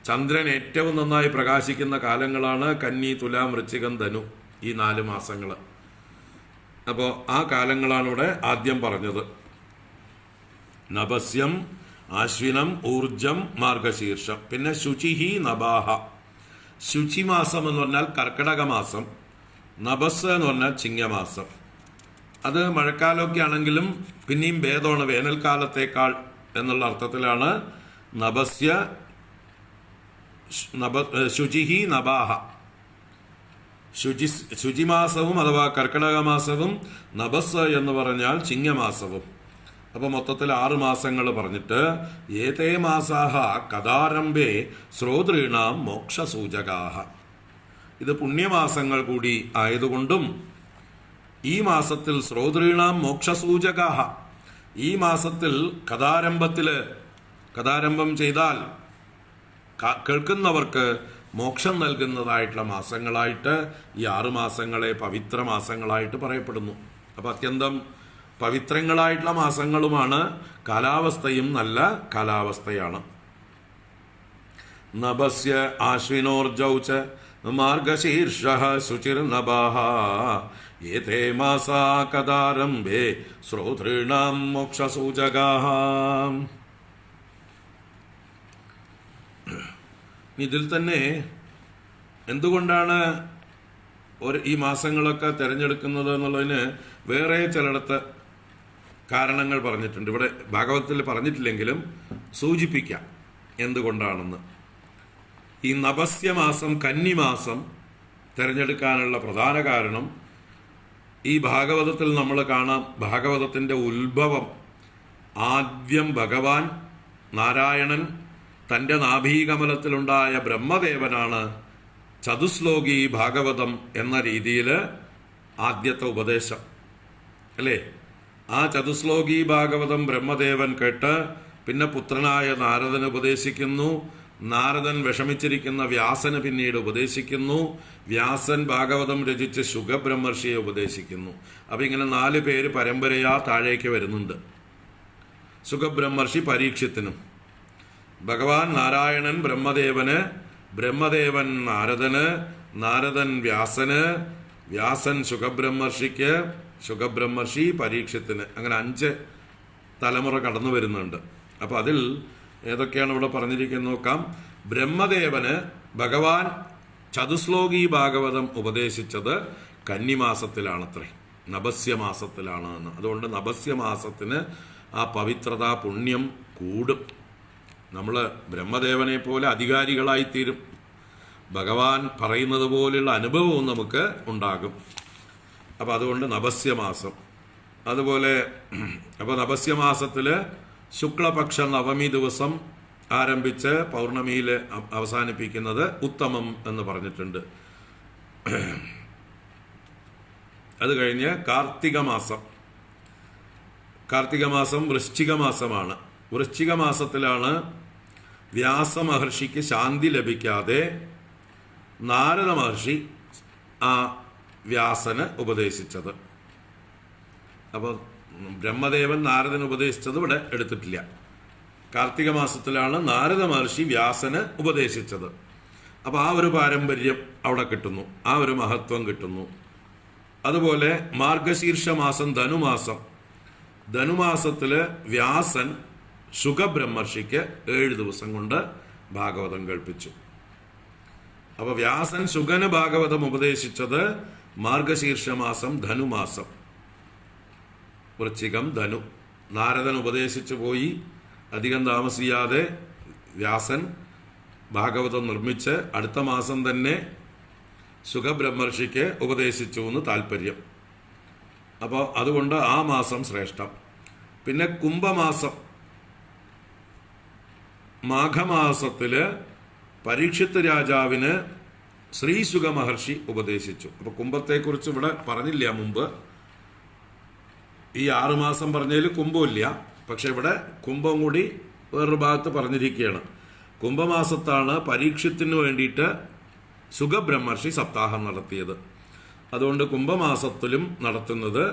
ചന്ദ്രൻ ഏറ്റവും നന്നായി പ്രകാശിക്കുന്ന കാലങ്ങളാണ് കന്നി തുലാം വൃശ്ചികം ധനു, ഈ 4 മാസങ്ങൾ. അപ്പോൾ ആ കാലങ്ങളാണ് ഇവിടെ ആദ്യം പറഞ്ഞത്. നഭസ്യം, ആശ്വിനം, ഊർജം, മാർഗശീർഷം. പിന്നെ ശുചിഹി നഭാഹ. ശുചിമാസം എന്ന് പറഞ്ഞാൽ കർക്കിടക മാസം. നഭസ് എന്ന് പറഞ്ഞാൽ ചിങ്ങമാസം. അത് മഴക്കാലമൊക്കെ ആണെങ്കിലും പിന്നെയും ഭേദമാണ്, വേനൽക്കാലത്തേക്കാൾ എന്നുള്ള അർത്ഥത്തിലാണ് നഭസ്യ ശുചിഹി നഭാഹ. ശുചിമാസവും അഥവാ കർക്കിടക മാസവും നഭസ് എന്ന് പറഞ്ഞാൽ ചിങ്ങമാസവും. അപ്പൊ മൊത്തത്തിൽ 6 മാസങ്ങൾ പറഞ്ഞിട്ട് ഏതേ മാസാഹ കഥാരംഭേ ശ്രോതॄണാം മോക്ഷസൂചകാഹ. ഇത് പുണ്യമാസങ്ങൾ കൂടി ആയതുകൊണ്ടും ഈ മാസത്തിൽ ശ്രോതॄണാം മോക്ഷസൂചകാഹ, ഈ മാസത്തിൽ കഥാരംഭം ചെയ്താൽ കേൾക്കുന്നവർക്ക് മോക്ഷം നൽകുന്നതായിട്ടുള്ള മാസങ്ങളായിട്ട് ഈ 6 മാസങ്ങളെ പവിത്ര മാസങ്ങളായിട്ട് പറയപ്പെടുന്നു. അപ്പം അത്യന്തം പവിത്രങ്ങളായിട്ടുള്ള മാസങ്ങളുമാണ്. കാലാവസ്ഥയും നല്ല കാലാവസ്ഥയാണ്. നഭസ്യ ആശ്വിനോർജൗ ച മാർഗശീർഷഃ ശുചിർനഭാഃ ഏതേ മാസാ കദാരംഭേ ശ്രോതॄണാം മോക്ഷസൂചകാഃ. ഇതിൽ തന്നെ എന്തുകൊണ്ടാണ് ഈ മാസങ്ങളൊക്കെ തിരഞ്ഞെടുക്കുന്നത് എന്നുള്ളതിന് വേറെ ചിലയിടത്ത് കാരണങ്ങൾ പറഞ്ഞിട്ടുണ്ട്. ഇവിടെ ഭാഗവതത്തിൽ പറഞ്ഞിട്ടില്ലെങ്കിലും സൂചിപ്പിക്കാം എന്തുകൊണ്ടാണെന്ന്. ഈ നഭസ്യമാസം, കന്നിമാസം തിരഞ്ഞെടുക്കാനുള്ള പ്രധാന കാരണം ഈ ഭാഗവതത്തിൽ നമ്മൾ കാണാം. ഭാഗവതത്തിൻ്റെ ഉത്ഭവം ആദ്യം ഭഗവാൻ നാരായണൻ തൻ്റെ നാഭീകമലത്തിലുണ്ടായ ബ്രഹ്മദേവനാണ് ചതുശ്ലോകി ഭാഗവതം എന്ന രീതിയിൽ ആദ്യത്തെ ഉപദേശം അല്ലേ. ആ ചതുശ്ലോകി ഭാഗവതം ബ്രഹ്മദേവൻ കേട്ട് പിന്നെ പുത്രനായ നാരദന് ഉപദേശിക്കുന്നു. നാരദൻ വിഷമിച്ചിരിക്കുന്ന വ്യാസന് പിന്നീട് ഉപദേശിക്കുന്നു. വ്യാസൻ ഭാഗവതം രചിച്ച് ശുഗബ്രഹ്മർഷിയെ ഉപദേശിക്കുന്നു. അപ്പൊ ഇങ്ങനെ 4 പേര് പരമ്പരയാ താഴേക്ക് വരുന്നുണ്ട്. ശുഗബ്രഹ്മർഷി പരീക്ഷത്തിനും, ഭഗവാൻ നാരായണൻ ബ്രഹ്മദേവന്, ബ്രഹ്മദേവൻ നാരദന്, നാരദൻ വ്യാസന്, വ്യാസൻ ശുഗബ്രഹ്മർഷിക്ക്, ശുഗബ്രഹ്മർഷി പരീക്ഷത്തിന്. അങ്ങനെ 5 തലമുറ കടന്നു വരുന്നുണ്ട്. അപ്പൊ അതിൽ ഏതൊക്കെയാണ് ഇവിടെ പറഞ്ഞിരിക്കുന്നത് നോക്കാം. ബ്രഹ്മദേവന് ഭഗവാൻ ചതുശ്ലോകി ഭാഗവതം ഉപദേശിച്ചത് കന്നിമാസത്തിലാണത്രേ, നഭസ്യമാസത്തിലാണ് എന്ന്. അതുകൊണ്ട് നഭസ്യമാസത്തിന് ആ പവിത്രത പുണ്യം കൂടും. നമ്മൾ ബ്രഹ്മദേവനെ പോലെ അധികാരികളായിത്തീരും. ഭഗവാൻ പറയുന്നത് പോലെയുള്ള അനുഭവവും നമുക്ക് ഉണ്ടാകും. അപ്പം അതുകൊണ്ട് നഭസ്യമാസം. അതുപോലെ അപ്പോൾ നഭസ്യമാസത്തിൽ ശുക്ലപക്ഷ നവമി ദിവസം ആരംഭിച്ച് പൗർണമിയിൽ അവസാനിപ്പിക്കുന്നത് ഉത്തമം എന്ന് പറഞ്ഞിട്ടുണ്ട്. അത് കഴിഞ്ഞ് കാർത്തിക മാസം. കാർത്തിക മാസം വൃശ്ചിക മാസമാണ്. വൃശ്ചിക മാസത്തിലാണ് വ്യാസമഹർഷിക്ക് ശാന്തി ലഭിക്കാതെ നാരദ മഹർഷി ആ വ്യാസന് ഉപദേശിച്ചത്. അപ്പോൾ ബ്രഹ്മദേവൻ നാരദന് ഉപദേശിച്ചത് ഇവിടെ എടുത്തിട്ടില്ല. കാർത്തിക മാസത്തിലാണ് നാരദ മഹർഷി വ്യാസന് ഉപദേശിച്ചത്. അപ്പോൾ ആ ഒരു പാരമ്പര്യം അവിടെ കിട്ടുന്നു, ആ ഒരു മഹത്വം കിട്ടുന്നു. അതുപോലെ മാർഗശീർഷ മാസം ധനുമാസം. ധനുമാസത്തില് വ്യാസൻ ശുഗബ്രഹ്മർഷിക്ക് 7 ദിവസം കൊണ്ട് ഭാഗവതം കേൾപ്പിച്ചു. അപ്പൊ വ്യാസൻ ശുഗന് ഭാഗവതം ഉപദേശിച്ചത് മാർഗശീർഷ മാസം ധനുമാസം. വൃശ്ചികം ധനു. നാരദൻ ഉപദേശിച്ചു പോയി. അധികം താമസിയാതെ വ്യാസൻ ഭാഗവതം നിർമ്മിച്ച് അടുത്ത മാസം തന്നെ ശുഗബ്രഹ്മർഷിക്ക് ഉപദേശിച്ചു എന്ന് താല്പര്യം. അപ്പോൾ അതുകൊണ്ട് ആ മാസം ശ്രേഷ്ഠം. പിന്നെ കുംഭമാസം. മാഘമാസത്തില് പരീക്ഷിത്ത് രാജാവിന് ശ്രീശുഗ മഹർഷി ഉപദേശിച്ചു. അപ്പൊ കുംഭത്തെക്കുറിച്ച് ഇവിടെ പറഞ്ഞില്ല മുമ്പ്. ഈ 6 മാസം പറഞ്ഞതിൽ കുംഭമില്ല. പക്ഷെ ഇവിടെ കുംഭം കൂടി വേറൊരു ഭാഗത്ത് പറഞ്ഞിരിക്കുകയാണ്. കുംഭമാസത്താണ് പരീക്ഷത്തിന് വേണ്ടിയിട്ട് സുഖബ്രഹ്മർഷി സപ്താഹം നടത്തിയത്. അതുകൊണ്ട് കുംഭമാസത്തിലും നടത്തുന്നത്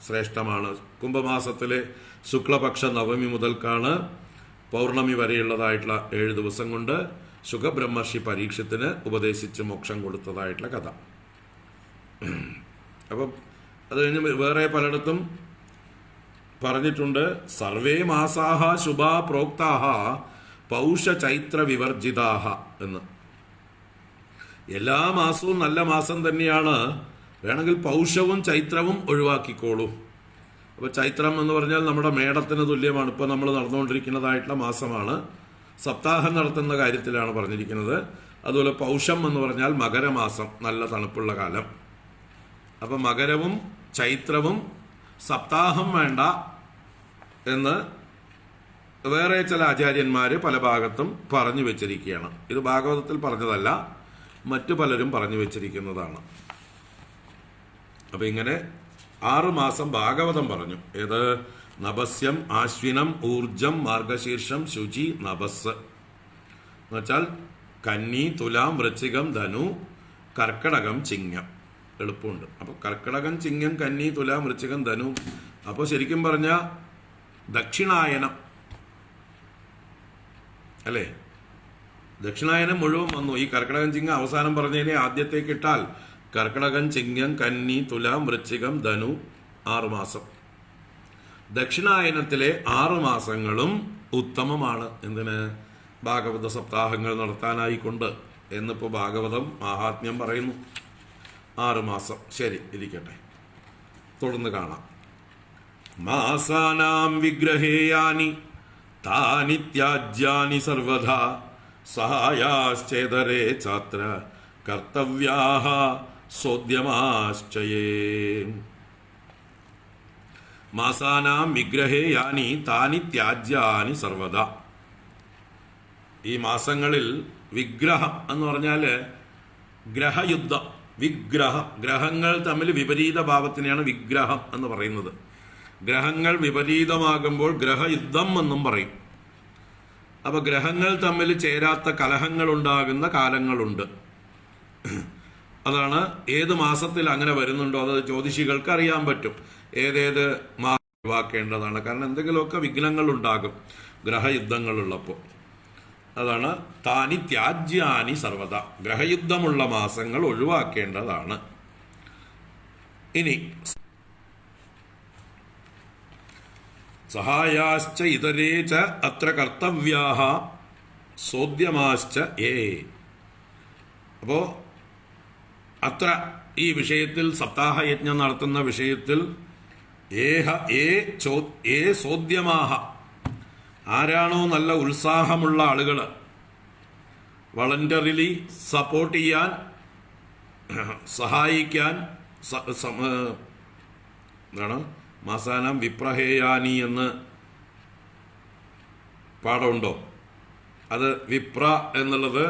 ശ്രേഷ്ഠമാണ്. കുംഭമാസത്തിലെ ശുക്ലപക്ഷ നവമി മുതൽക്കാണ് പൗർണമി വരെയുള്ളതായിട്ടുള്ള 7 ദിവസം കൊണ്ട് ശുഖബ്രഹ്മർഷി പരീക്ഷത്തിന് ഉപദേശിച്ച് മോക്ഷം കൊടുത്തതായിട്ടുള്ള കഥ. അപ്പം അത് കഴിഞ്ഞ് വേറെ പലയിടത്തും പറഞ്ഞിട്ടുണ്ട്. സർവേ മാസാഹ ശുഭാ പ്രോക്താഹ പൗഷ ചൈത്ര വിവർജിതാഹ എന്ന്. എല്ലാ മാസവും നല്ല മാസം തന്നെയാണ്. വേണമെങ്കിൽ പൗഷവും ചൈത്രവും ഒഴിവാക്കിക്കോളൂ. അപ്പോൾ ചൈത്രം എന്ന് പറഞ്ഞാൽ നമ്മുടെ മേടത്തിന് തുല്യമാണ്. ഇപ്പോൾ നമ്മൾ നടന്നുകൊണ്ടിരിക്കുന്നതായിട്ടുള്ള മാസമാണ്. സപ്താഹം നടത്തുന്ന കാര്യത്തിലാണ് പറഞ്ഞിരിക്കുന്നത്. അതുപോലെ പൗഷം എന്ന് പറഞ്ഞാൽ മകരമാസം, നല്ല തണുപ്പുള്ള കാലം. അപ്പം മകരവും ചൈത്രവും സപ്താഹം വേണ്ട എന്ന് വേറെ ചില ആചാര്യന്മാർ പല ഭാഗത്തും പറഞ്ഞു വെച്ചിരിക്കുകയാണ്. ഇത് ഭാഗവതത്തിൽ പറഞ്ഞതല്ല, മറ്റു പലരും പറഞ്ഞു വെച്ചിരിക്കുന്നതാണ്. അപ്പം ഇങ്ങനെ 6 മാസം ഭാഗവതം പറഞ്ഞു. ഏത്? നഭസ്യം, ആശ്വിനം, ഊർജം, മാർഗശീർഷം, ശുചി, നഭസ് എന്നുവെച്ചാൽ കന്നി, തുലാം, വൃശ്ചികം, ധനു, കർക്കടകം, ചിങ്ങം. എളുപ്പമുണ്ട്. അപ്പോൾ കർക്കടകം, ചിങ്ങം, കന്നി, തുലാം, വൃശ്ചികം, ധനു. അപ്പോൾ ശരിക്കും പറഞ്ഞ ദക്ഷിണായനം അല്ലേ? ദക്ഷിണായനം മുഴുവൻ വന്നു. ഈ കർക്കടകം, ചിങ്ങം അവസാനം പറഞ്ഞതിനെ ആദ്യത്തേക്ക് ഇട്ടാൽ കർക്കടകം, ചിങ്ങം, കന്നി, തുലാം, വൃശ്ചികം, ധനു 6 മാസം. ദക്ഷിണായനത്തിലെ 6 മാസങ്ങളും ഉത്തമമാണ്. എന്തിന്? ഭാഗവത സപ്താഹങ്ങൾ നടത്താനായിക്കൊണ്ട് എന്നിപ്പോൾ ഭാഗവതം മാഹാത്മ്യം പറയുന്നു. 6 മാസം. ശരി, ഇരിക്കട്ടെ, തുടർന്ന് കാണാം. മാസാനാം വിഗ്രഹേയാനി താനി ത്യാജ്യാനി സർവധാ സഹായാശ്ചേതരേ ഛാത്ര കർത്തവ്യാഹ സോദ്യമാശ്ചയേ. മാസാനാം വിഗ്രഹേ യാനി താനി ത്യാജ്യാനി സർവദ. ഈ മാസങ്ങളിൽ വിഗ്രഹം എന്ന് പറഞ്ഞാൽ ഗ്രഹയുദ്ധം. ഗ്രഹങ്ങൾ തമ്മിൽ വിപരീത ഭാവത്തിനെയാണ് വിഗ്രഹം എന്ന് പറയുന്നത്. ഗ്രഹങ്ങൾ വിപരീതമാകുമ്പോൾ ഗ്രഹയുദ്ധം എന്നും പറയും. അപ്പോൾ ഗ്രഹങ്ങൾ തമ്മിൽ ചേരാത്ത കലഹങ്ങൾ ഉണ്ടാകുന്ന കാലങ്ങളുണ്ട്. അതാണ് ഏത് മാസത്തിൽ അങ്ങനെ വരുന്നുണ്ടോ അത് ജ്യോതിഷികൾക്ക് അറിയാൻ പറ്റും. ഏതേത് മാസം ഒഴിവാക്കേണ്ടതാണ്. കാരണം എന്തെങ്കിലുമൊക്കെ വിഘ്നങ്ങൾ ഉണ്ടാകും ഗ്രഹയുദ്ധങ്ങളുള്ളപ്പോൾ. അതാണ് താനി ത്യാജ്യാനി സർവത. ഗ്രഹയുദ്ധമുള്ള മാസങ്ങൾ ഒഴിവാക്കേണ്ടതാണ്. ഇനി സഹായാശ്ച ഇതരേ ച അത്ര കർത്തവ്യാഹ സോദ്യമാശ്ച ഏ. അപ്പോ അത്ര ഈ വിഷയത്തിൽ സപ്താഹയജ്ഞം നടത്തുന്ന വിഷയത്തിൽ ഏ സോദ്യമാഹ, ആരാണോ നല്ല ഉത്സാഹമുള്ള ആളുകൾ, വളണ്ടറിലി സപ്പോർട്ട് ചെയ്യാൻ, സഹായിക്കാൻ, എന്താണ് മാസാനം വിപ്രഹേയാനി എന്ന് പാഠമുണ്ടോ? അത് വിപ്ര എന്നുള്ളത്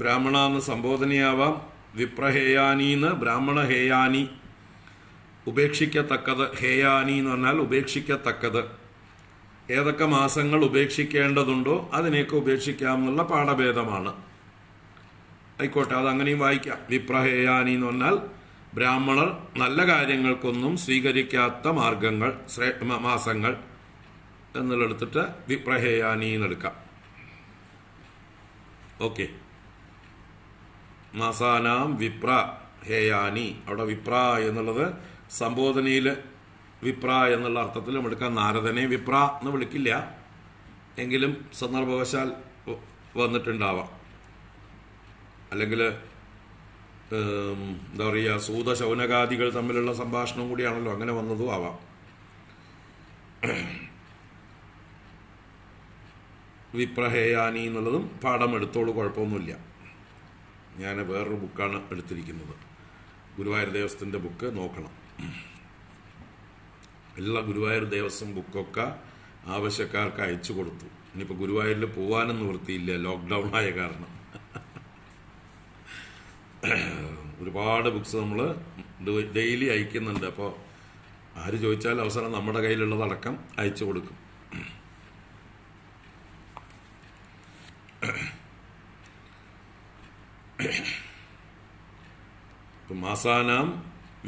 ബ്രാഹ്മണ എന്ന് സംബോധനയാവാം. വിപ്രഹേയാനിന്ന് ബ്രാഹ്മണ ഹേയാനി, ഉപേക്ഷിക്കത്തക്കത്. ഹേയാനി എന്ന് പറഞ്ഞാൽ ഉപേക്ഷിക്കത്തക്കത്. ഏതൊക്കെ മാസങ്ങൾ ഉപേക്ഷിക്കേണ്ടതുണ്ടോ അതിനെയൊക്കെ ഉപേക്ഷിക്കാമെന്നുള്ള പാഠഭേദമാണ്. ആയിക്കോട്ടെ, അതങ്ങനെയും വായിക്കാം. വിപ്രഹേയാനി എന്ന് പറഞ്ഞാൽ ബ്രാഹ്മണർ നല്ല കാര്യങ്ങൾക്കൊന്നും സ്വീകരിക്കാത്ത മാർഗങ്ങൾ, മാസങ്ങൾ എന്നുള്ളെടുത്തിട്ട് വിപ്രഹേയാനി എന്നെടുക്കാം. ഓക്കെ. മാസാനാം വിപ്ര ഹേയാനി. അവിടെ വിപ്ര എന്നുള്ളത് സംബോധനയിൽ വിപ്ര എന്നുള്ള അർത്ഥത്തിലും എടുക്കാം. നാരദനെ വിപ്ര എന്ന് വിളിക്കില്ല, എങ്കിലും സന്ദർഭവശാൽ വന്നിട്ടുണ്ടാവാം. അല്ലെങ്കിൽ എന്താ പറയുക, സൂത ശൗനകാദികൾ തമ്മിലുള്ള സംഭാഷണം കൂടിയാണല്ലോ, അങ്ങനെ വന്നതും ആവാം. വിപ്രഹേയാനി എന്നുള്ളതും പാഠം എടുത്തോളൂ, കുഴപ്പമൊന്നുമില്ല. ഞാൻ വേറൊരു ബുക്കാണ് എടുത്തിരിക്കുന്നത്. ഗുരുവായൂർ ദേവസ്വത്തിൻ്റെ ബുക്ക് നോക്കണം. എല്ലാ ഗുരുവായൂർ ദേവസ്വം ബുക്കൊക്കെ ആവശ്യക്കാർക്ക് അയച്ചു കൊടുത്തു. ഇനിയിപ്പോൾ ഗുരുവായൂരിൽ പോകാനും നിവൃത്തിയില്ല, ലോക്ക്ഡൗൺ ആയ കാരണം. ഒരുപാട് ബുക്സ് നമ്മൾ ഡെയിലി അയക്കുന്നുണ്ട്. അപ്പോൾ ആര് ചോദിച്ചാൽ അവസരം നമ്മുടെ കയ്യിലുള്ളതടക്കം അയച്ചു കൊടുക്കും. മാസാനാം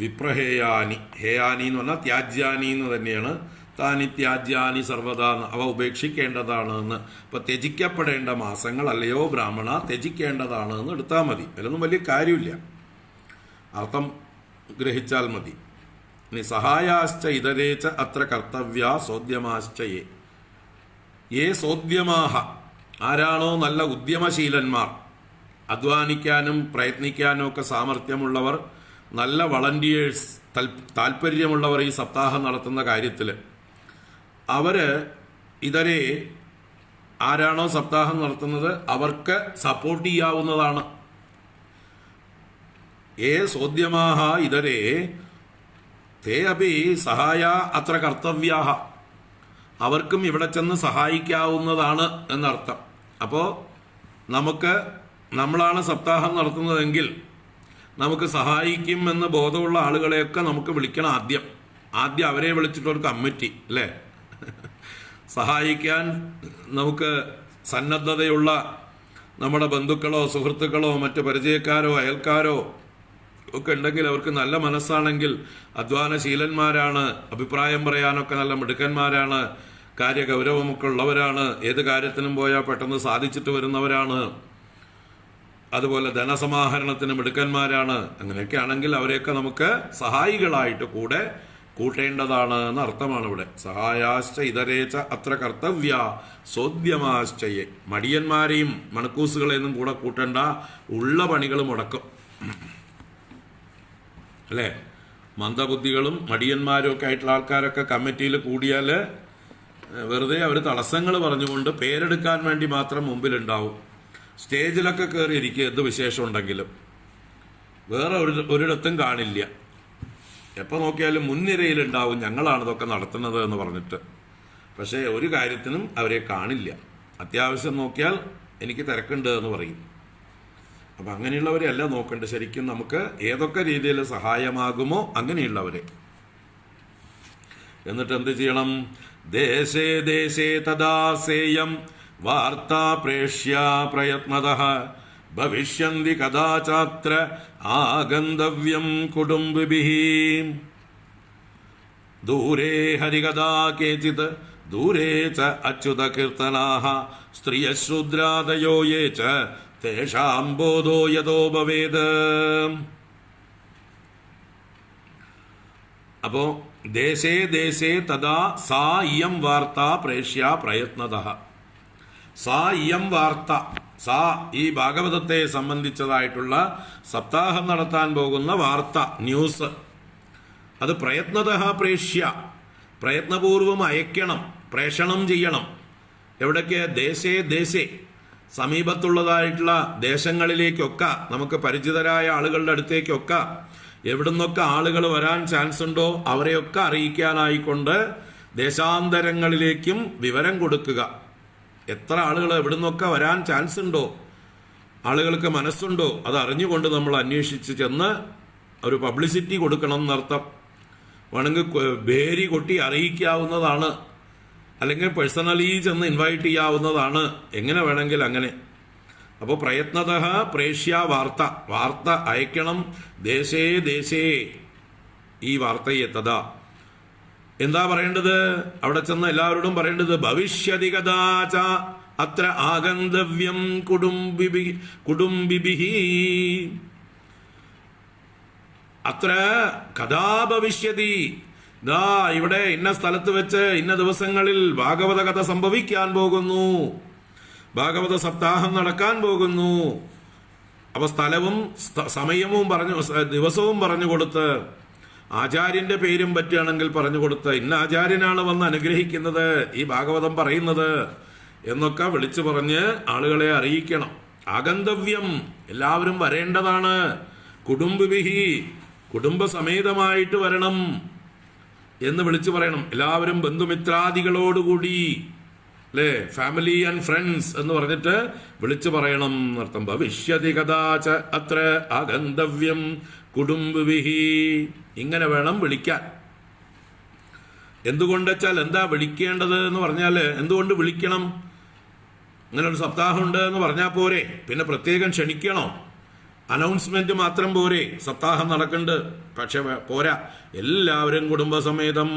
വിപ്രഹേയാനി. ഹേയാനി എന്ന് പറഞ്ഞാൽ ത്യാജ്യാനി എന്ന് തന്നെയാണ്. താനി ത്യാജ്യാനി സർവദാ, അവ ഉപേക്ഷിക്കേണ്ടതാണ് എന്ന്. ഇപ്പൊ ത്യജിക്കപ്പെടേണ്ട മാസങ്ങൾ അല്ലയോ ബ്രാഹ്മണ, ത്യജിക്കേണ്ടതാണ് എന്ന് എടുത്താൽ മതി. അതിലൊന്നും വലിയ കാര്യമില്ല, അർത്ഥം ഗ്രഹിച്ചാൽ മതി. ഇനി സഹായാശ്ച ഇതരേച്ച അത്ര കർത്തവ്യ സോദ്യമാശ്ച ഏ സോദ്യമാഹ, ആരാണോ നല്ല ഉദ്യമശീലന്മാർ, അധ്വാനിക്കാനും പ്രയത്നിക്കാനും ഒക്കെ സാമർഥ്യമുള്ളവർ, നല്ല വളണ്ടിയേഴ്സ്, താല്പര്യമുള്ളവർ ഈ സപ്താഹം നടത്തുന്ന കാര്യത്തിൽ, അവര് ഇതരെ ആരാണോ സപ്താഹം നടത്തുന്നത് അവർക്ക് സപ്പോർട്ട് ചെയ്യാവുന്നതാണ്. ഏ സോദ്യമാഹ ഇതരെ തേ അപി സഹായ അത്ര കർത്തവ്യാഹ, അവർക്കും ഇവിടെ ചെന്ന് സഹായിക്കാവുന്നതാണ് എന്നർത്ഥം. അപ്പോൾ നമ്മളാണ് സപ്താഹം നടത്തുന്നതെങ്കിൽ നമുക്ക് സഹായിക്കും എന്ന് ബോധമുള്ള ആളുകളെയൊക്കെ നമുക്ക് വിളിക്കണം. ആദ്യം അവരെ വിളിച്ചിട്ടൊരു കമ്മിറ്റി, അല്ലേ? സഹായിക്കാൻ നമുക്ക് സന്നദ്ധതയുള്ള നമ്മുടെ ബന്ധുക്കളോ സുഹൃത്തുക്കളോ മറ്റ് പരിചയക്കാരോ അയൽക്കാരോ ഒക്കെ ഉണ്ടെങ്കിൽ, അവർക്ക് നല്ല മനസ്സാണെങ്കിൽ, അധ്വാനശീലന്മാരാണ്, അഭിപ്രായം പറയാനൊക്കെ നല്ല മിടുക്കന്മാരാണ്, കാര്യഗൗരവമൊക്കെ ഉള്ളവരാണ്, ഏത് കാര്യത്തിനും പോയാൽ പെട്ടെന്ന് സാധിച്ചിട്ട് വരുന്നവരാണ്, അതുപോലെ ധനസമാഹരണത്തിന് മിടുക്കന്മാരാണ്, അങ്ങനെയൊക്കെ ആണെങ്കിൽ അവരെയൊക്കെ നമുക്ക് സഹായികളായിട്ട് കൂടെ കൂട്ടേണ്ടതാണ് എന്ന അർത്ഥമാണ് ഇവിടെ. സഹായാശ്ച ഇതരേച്ച അത്ര കർത്തവ്യ സോദ്യമാശ്ചയെ. മടിയന്മാരെയും മണക്കൂസുകളെയൊന്നും കൂടെ കൂട്ടേണ്ട, ഉള്ള പണികൾ മുടക്കും, അല്ലേ? മന്ദബുദ്ധികളും മടിയന്മാരും ഒക്കെ ആയിട്ടുള്ള ആൾക്കാരൊക്കെ കമ്മിറ്റിയിൽ കൂടിയാൽ വെറുതെ അവർ തടസ്സങ്ങൾ പറഞ്ഞുകൊണ്ട് പേരെടുക്കാൻ വേണ്ടി മാത്രം മുമ്പിലുണ്ടാവും. സ്റ്റേജിലൊക്കെ കയറിയിരിക്കുക എന്ത് വിശേഷം ഉണ്ടെങ്കിലും, വേറെ ഒരിടത്തും കാണില്ല. എപ്പോൾ നോക്കിയാലും മുൻനിരയിലുണ്ടാവും ഞങ്ങളാണ് ഇതൊക്കെ നടത്തുന്നത് എന്ന് പറഞ്ഞിട്ട്. പക്ഷേ ഒരു കാര്യത്തിനും അവരെ കാണില്ല. അത്യാവശ്യം നോക്കിയാൽ എനിക്ക് തിരക്കുണ്ട് എന്ന് പറയും. അപ്പം അങ്ങനെയുള്ളവരെയല്ല നോക്കേണ്ടത്. ശരിക്കും നമുക്ക് ഏതൊക്കെ രീതിയിൽ സഹായമാകുമോ അങ്ങനെയുള്ളവരെ. എന്നിട്ട് എന്ത് ചെയ്യണം? ദേശേ ദേശേ തഥാ സേയം വാർത്താ പ്രേഷ്യ പ്രയത്നതഃ ഭവിഷ്യന്തി കഥാചാത്ര ആഗന്തവ്യം കുടുംബിഭിഃ. ദൂരേ ഹരികഥാ കേചിത് ദൂരേ ച അച്യുത കീർത്തനാഃ സ്ത്രിയശൂദ്രാദയോ യേ ച തേഷാം ബോധോ യതോ ഭവേത്. അപ്പോ ദേശേ ദേശേ തഥാ സാ ഇയം വാർത്ത പ്രേഷ്യ പ്രയത്നതഃ. സാ ഇയം വാർത്ത, സാ ഈ ഭാഗവതത്തെ സംബന്ധിച്ചതായിട്ടുള്ള സപ്താഹം നടത്താൻ പോകുന്ന വാർത്ത, ന്യൂസ്, അത് പ്രയത്നതഃ പ്രേഷ്യ, പ്രയത്നപൂർവം അയക്കണം, പ്രേഷണം ചെയ്യണം. എവിടേക്ക്? ദേശേ ദേശേ, സമീപത്തുള്ളതായിട്ടുള്ള ദേശങ്ങളിലേക്കൊക്കെ, നമുക്ക് പരിചിതരായ ആളുകളുടെ അടുത്തേക്കൊക്കെ, എവിടുന്നൊക്കെ ആളുകൾ വരാൻ ചാൻസ് ഉണ്ടോ അവരെയൊക്കെ അറിയിക്കാനായിക്കൊണ്ട് ദേശാന്തരങ്ങളിലേക്കും വിവരം കൊടുക്കുക. എത്ര ആളുകൾ എവിടുന്നൊക്കെ വരാൻ ചാൻസ് ഉണ്ടോ, ആളുകൾക്ക് മനസ്സുണ്ടോ, അത് അറിഞ്ഞുകൊണ്ട് നമ്മൾ അന്വേഷിച്ച് ചെന്ന് ഒരു പബ്ലിസിറ്റി കൊടുക്കണം എന്നർത്ഥം. വേണമെങ്കിൽ ഭേരി കൊട്ടി അറിയിക്കാവുന്നതാണ്, അല്ലെങ്കിൽ പേഴ്സണലി ചെന്ന് ഇൻവൈറ്റ് ചെയ്യാവുന്നതാണ്, എങ്ങനെ വേണമെങ്കിൽ അങ്ങനെ. അപ്പോൾ പ്രയത്നതഃ പ്രേഷ്യ വാർത്ത, വാർത്ത അയക്കണം. ദേശേ ദേശേ ഈ വാർത്തയെ തഥാ എന്താ പറയേണ്ടത്? അവിടെ ചെന്ന് എല്ലാവരോടും പറയേണ്ടത് ഭവിഷ്യതി കഥാച അത്ര ആഗന്തവ്യം കുടുംബിഭിഃ. അത്ര കഥാ ഭവിഷ്യതി, ദാ ഇവിടെ ഇന്ന സ്ഥലത്ത് വെച്ച് ഇന്ന ദിവസങ്ങളിൽ ഭാഗവത കഥ സംഭവിക്കാൻ പോകുന്നു, ഭാഗവത സപ്താഹം നടക്കാൻ പോകുന്നു. അപ്പൊ സ്ഥലവും സമയവും പറഞ്ഞു, ദിവസവും പറഞ്ഞു കൊടുത്ത്, ആചാര്യന്റെ പേരും പറ്റുകയാണെങ്കിൽ പറഞ്ഞു കൊടുത്ത്, ഇന്ന ആചാര്യനാണ് വന്ന് അനുഗ്രഹിക്കുന്നത്, ഈ ഭാഗവതം പറയുന്നത് എന്നൊക്കെ വിളിച്ചു പറഞ്ഞ് ആളുകളെ അറിയിക്കണം. ആഗന്തവ്യം, എല്ലാവരും വരേണ്ടതാണ്. കുടുംബിഭിഃ, കുടുംബസമേതമായിട്ട് വരണം എന്ന് വിളിച്ചു പറയണം. എല്ലാവരും ബന്ധുമിത്രാദികളോടുകൂടി, അല്ലേ, ഫാമിലി ആൻഡ് ഫ്രണ്ട്സ് എന്ന് പറഞ്ഞിട്ട് വിളിച്ചു പറയണം എന്നർത്ഥം. ഭവിഷ്യതി കഥാച അത്ര ആഗന്തവ്യം കുടുംബിഭിഃ. ഇങ്ങനെ വേണം വിളിക്കാൻ. എന്തുകൊണ്ട് വെച്ചാൽ, എന്താ വിളിക്കേണ്ടത് എന്ന് പറഞ്ഞാൽ, എന്തുകൊണ്ട് വിളിക്കണം? ഇങ്ങനെ ഒരു സപ്താഹം ഉണ്ട് എന്ന് പറഞ്ഞാൽ പോരെ, പിന്നെ പ്രത്യേകം ക്ഷണിക്കണോ? അനൗൺസ്മെന്റ് മാത്രം പോരെ? സപ്താഹം നടക്കുന്നുണ്ട്, പക്ഷെ പോരാ, എല്ലാവരും കുടുംബസമേതം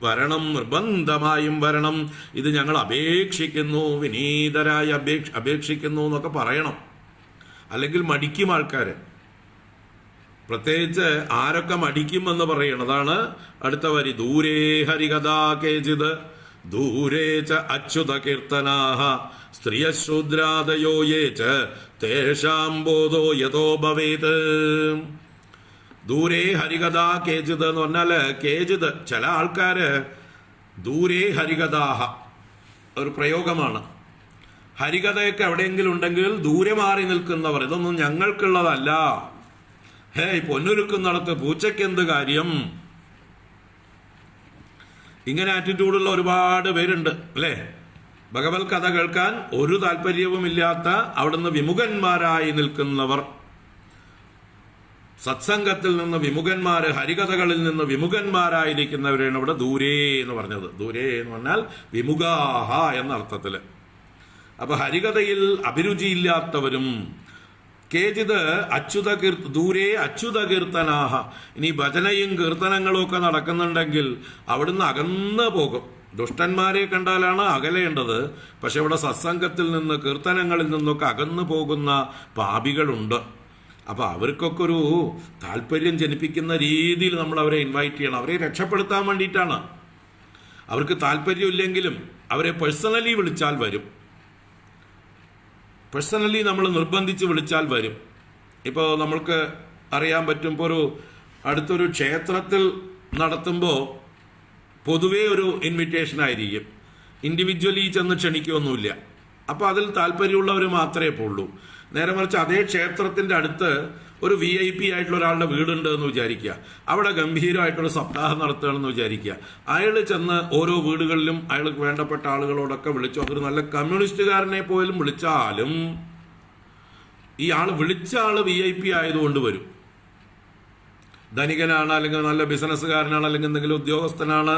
വരണം, നിർബന്ധമായും വരണം, ഇത് ഞങ്ങൾ അപേക്ഷിക്കുന്നു, വിനീതരായി അപേക്ഷിക്കുന്നു എന്നൊക്കെ പറയണം. അല്ലെങ്കിൽ മടിക്കും ആൾക്കാര്. പ്രത്യേകിച്ച് ആരൊക്കെ മടിക്കുമെന്ന് പറയണം. അതാണ് അടുത്ത വരി. ദൂരേ ഹരികഥാ കേചിത് ദൂരേ ച അച്യുത കീർത്തനാഃ സ്ത്രിയശൂദ്രാദയോ യേ ച തേഷാം ബോധോ യതോ ഭവേത്. ദൂരേ ഹരികഥാ കേചിത് എന്ന് പറഞ്ഞാല്, കേചിത് ചില ആൾക്കാര് ദൂരേ ഹരികഥാഹ ഒരു പ്രയോഗമാണ്. ഹരികഥയൊക്കെ എവിടെയെങ്കിലും ഉണ്ടെങ്കിൽ ദൂരെ മാറി നിൽക്കുന്നവർ, ഇതൊന്നും ഞങ്ങൾക്കുള്ളതല്ല, ഹേയ് പൊന്നൊരുക്കുന്നിടത്ത് പൂച്ചയ്ക്ക് എന്ത് കാര്യം, ഇങ്ങനെ ആറ്റിറ്റ്യൂഡുള്ള ഒരുപാട് പേരുണ്ട്, അല്ലേ? ഭഗവത് കഥ കേൾക്കാൻ ഒരു താല്പര്യവുമില്ലാത്ത, അവിടുന്ന് വിമുഖന്മാരായി നിൽക്കുന്നവർ, സത്സംഗത്തിൽ നിന്ന് വിമുഖന്മാര്, ഹരികഥകളിൽ നിന്ന് വിമുഖന്മാരായിരിക്കുന്നവരാണ് ഇവിടെ ദൂരേ എന്ന് പറഞ്ഞത്. ദൂരേ എന്ന് പറഞ്ഞാൽ വിമുഖാഹ എന്ന അർത്ഥത്തില്. അപ്പൊ ഹരികഥയിൽ അഭിരുചിയില്ലാത്തവരും, കേചിത് അച്യുത ദൂരേ അച്യുത കീർത്തനാഹ, ഇനി ഭജനയും കീർത്തനങ്ങളും ഒക്കെ നടക്കുന്നുണ്ടെങ്കിൽ അവിടുന്ന് അകന്നു പോകും. ദുഷ്ടന്മാരെ കണ്ടാലാണ് അകലേണ്ടത്, പക്ഷെ ഇവിടെ സത്സംഗത്തിൽ നിന്ന് കീർത്തനങ്ങളിൽ നിന്നൊക്കെ അകന്നു പോകുന്ന പാപികളുണ്ട്. അപ്പൊ അവർക്കൊക്കെ ഒരു താല്പര്യം ജനിപ്പിക്കുന്ന രീതിയിൽ നമ്മൾ അവരെ ഇൻവൈറ്റ് ചെയ്യണം. അവരെ രക്ഷപ്പെടുത്താൻ വേണ്ടിയിട്ടാണ്. അവർക്ക് താല്പര്യമില്ലെങ്കിലും അവരെ പേഴ്സണലി വിളിച്ചാൽ വരും. പേഴ്സണലി നമ്മൾ നിർബന്ധിച്ച് വിളിച്ചാൽ വരും. ഇപ്പോൾ നമ്മൾക്ക് അറിയാൻ പറ്റും, ഇപ്പോൾ അടുത്തൊരു ക്ഷേത്രത്തിൽ നടത്തുമ്പോൾ പൊതുവേ ഒരു ഇൻവിറ്റേഷൻ ആയിരിക്കും, ഇൻഡിവിജ്വലി ചെന്ന് ക്ഷണിക്കുകയൊന്നുമില്ല. അപ്പോൾ അതിൽ താല്പര്യമുള്ളവർ മാത്രമേ പോളൂ. നേരെ മറിച്ച് അതേ ക്ഷേത്രത്തിൻ്റെ അടുത്ത് ഒരു VIP ആയിട്ടുള്ള ഒരാളുടെ വീടുണ്ട് എന്ന് വിചാരിക്കുക, അവിടെ ഗംഭീരമായിട്ടൊരു സപ്താഹം നടത്തുകയാണെന്ന് വിചാരിക്കുക. അയാൾ ചെന്ന് ഓരോ വീടുകളിലും അയാൾക്ക് വേണ്ടപ്പെട്ട ആളുകളോടൊക്കെ വിളിച്ചു, അതൊരു നല്ല കമ്മ്യൂണിസ്റ്റുകാരനെ പോലും വിളിച്ചാലും ഈ ആൾ വിളിച്ച ആൾ VIP ആയതുകൊണ്ട് വരും. ധനികനാണ്, അല്ലെങ്കിൽ നല്ല ബിസിനസ്സുകാരനാണ്, അല്ലെങ്കിൽ എന്തെങ്കിലും ഉദ്യോഗസ്ഥനാണ്,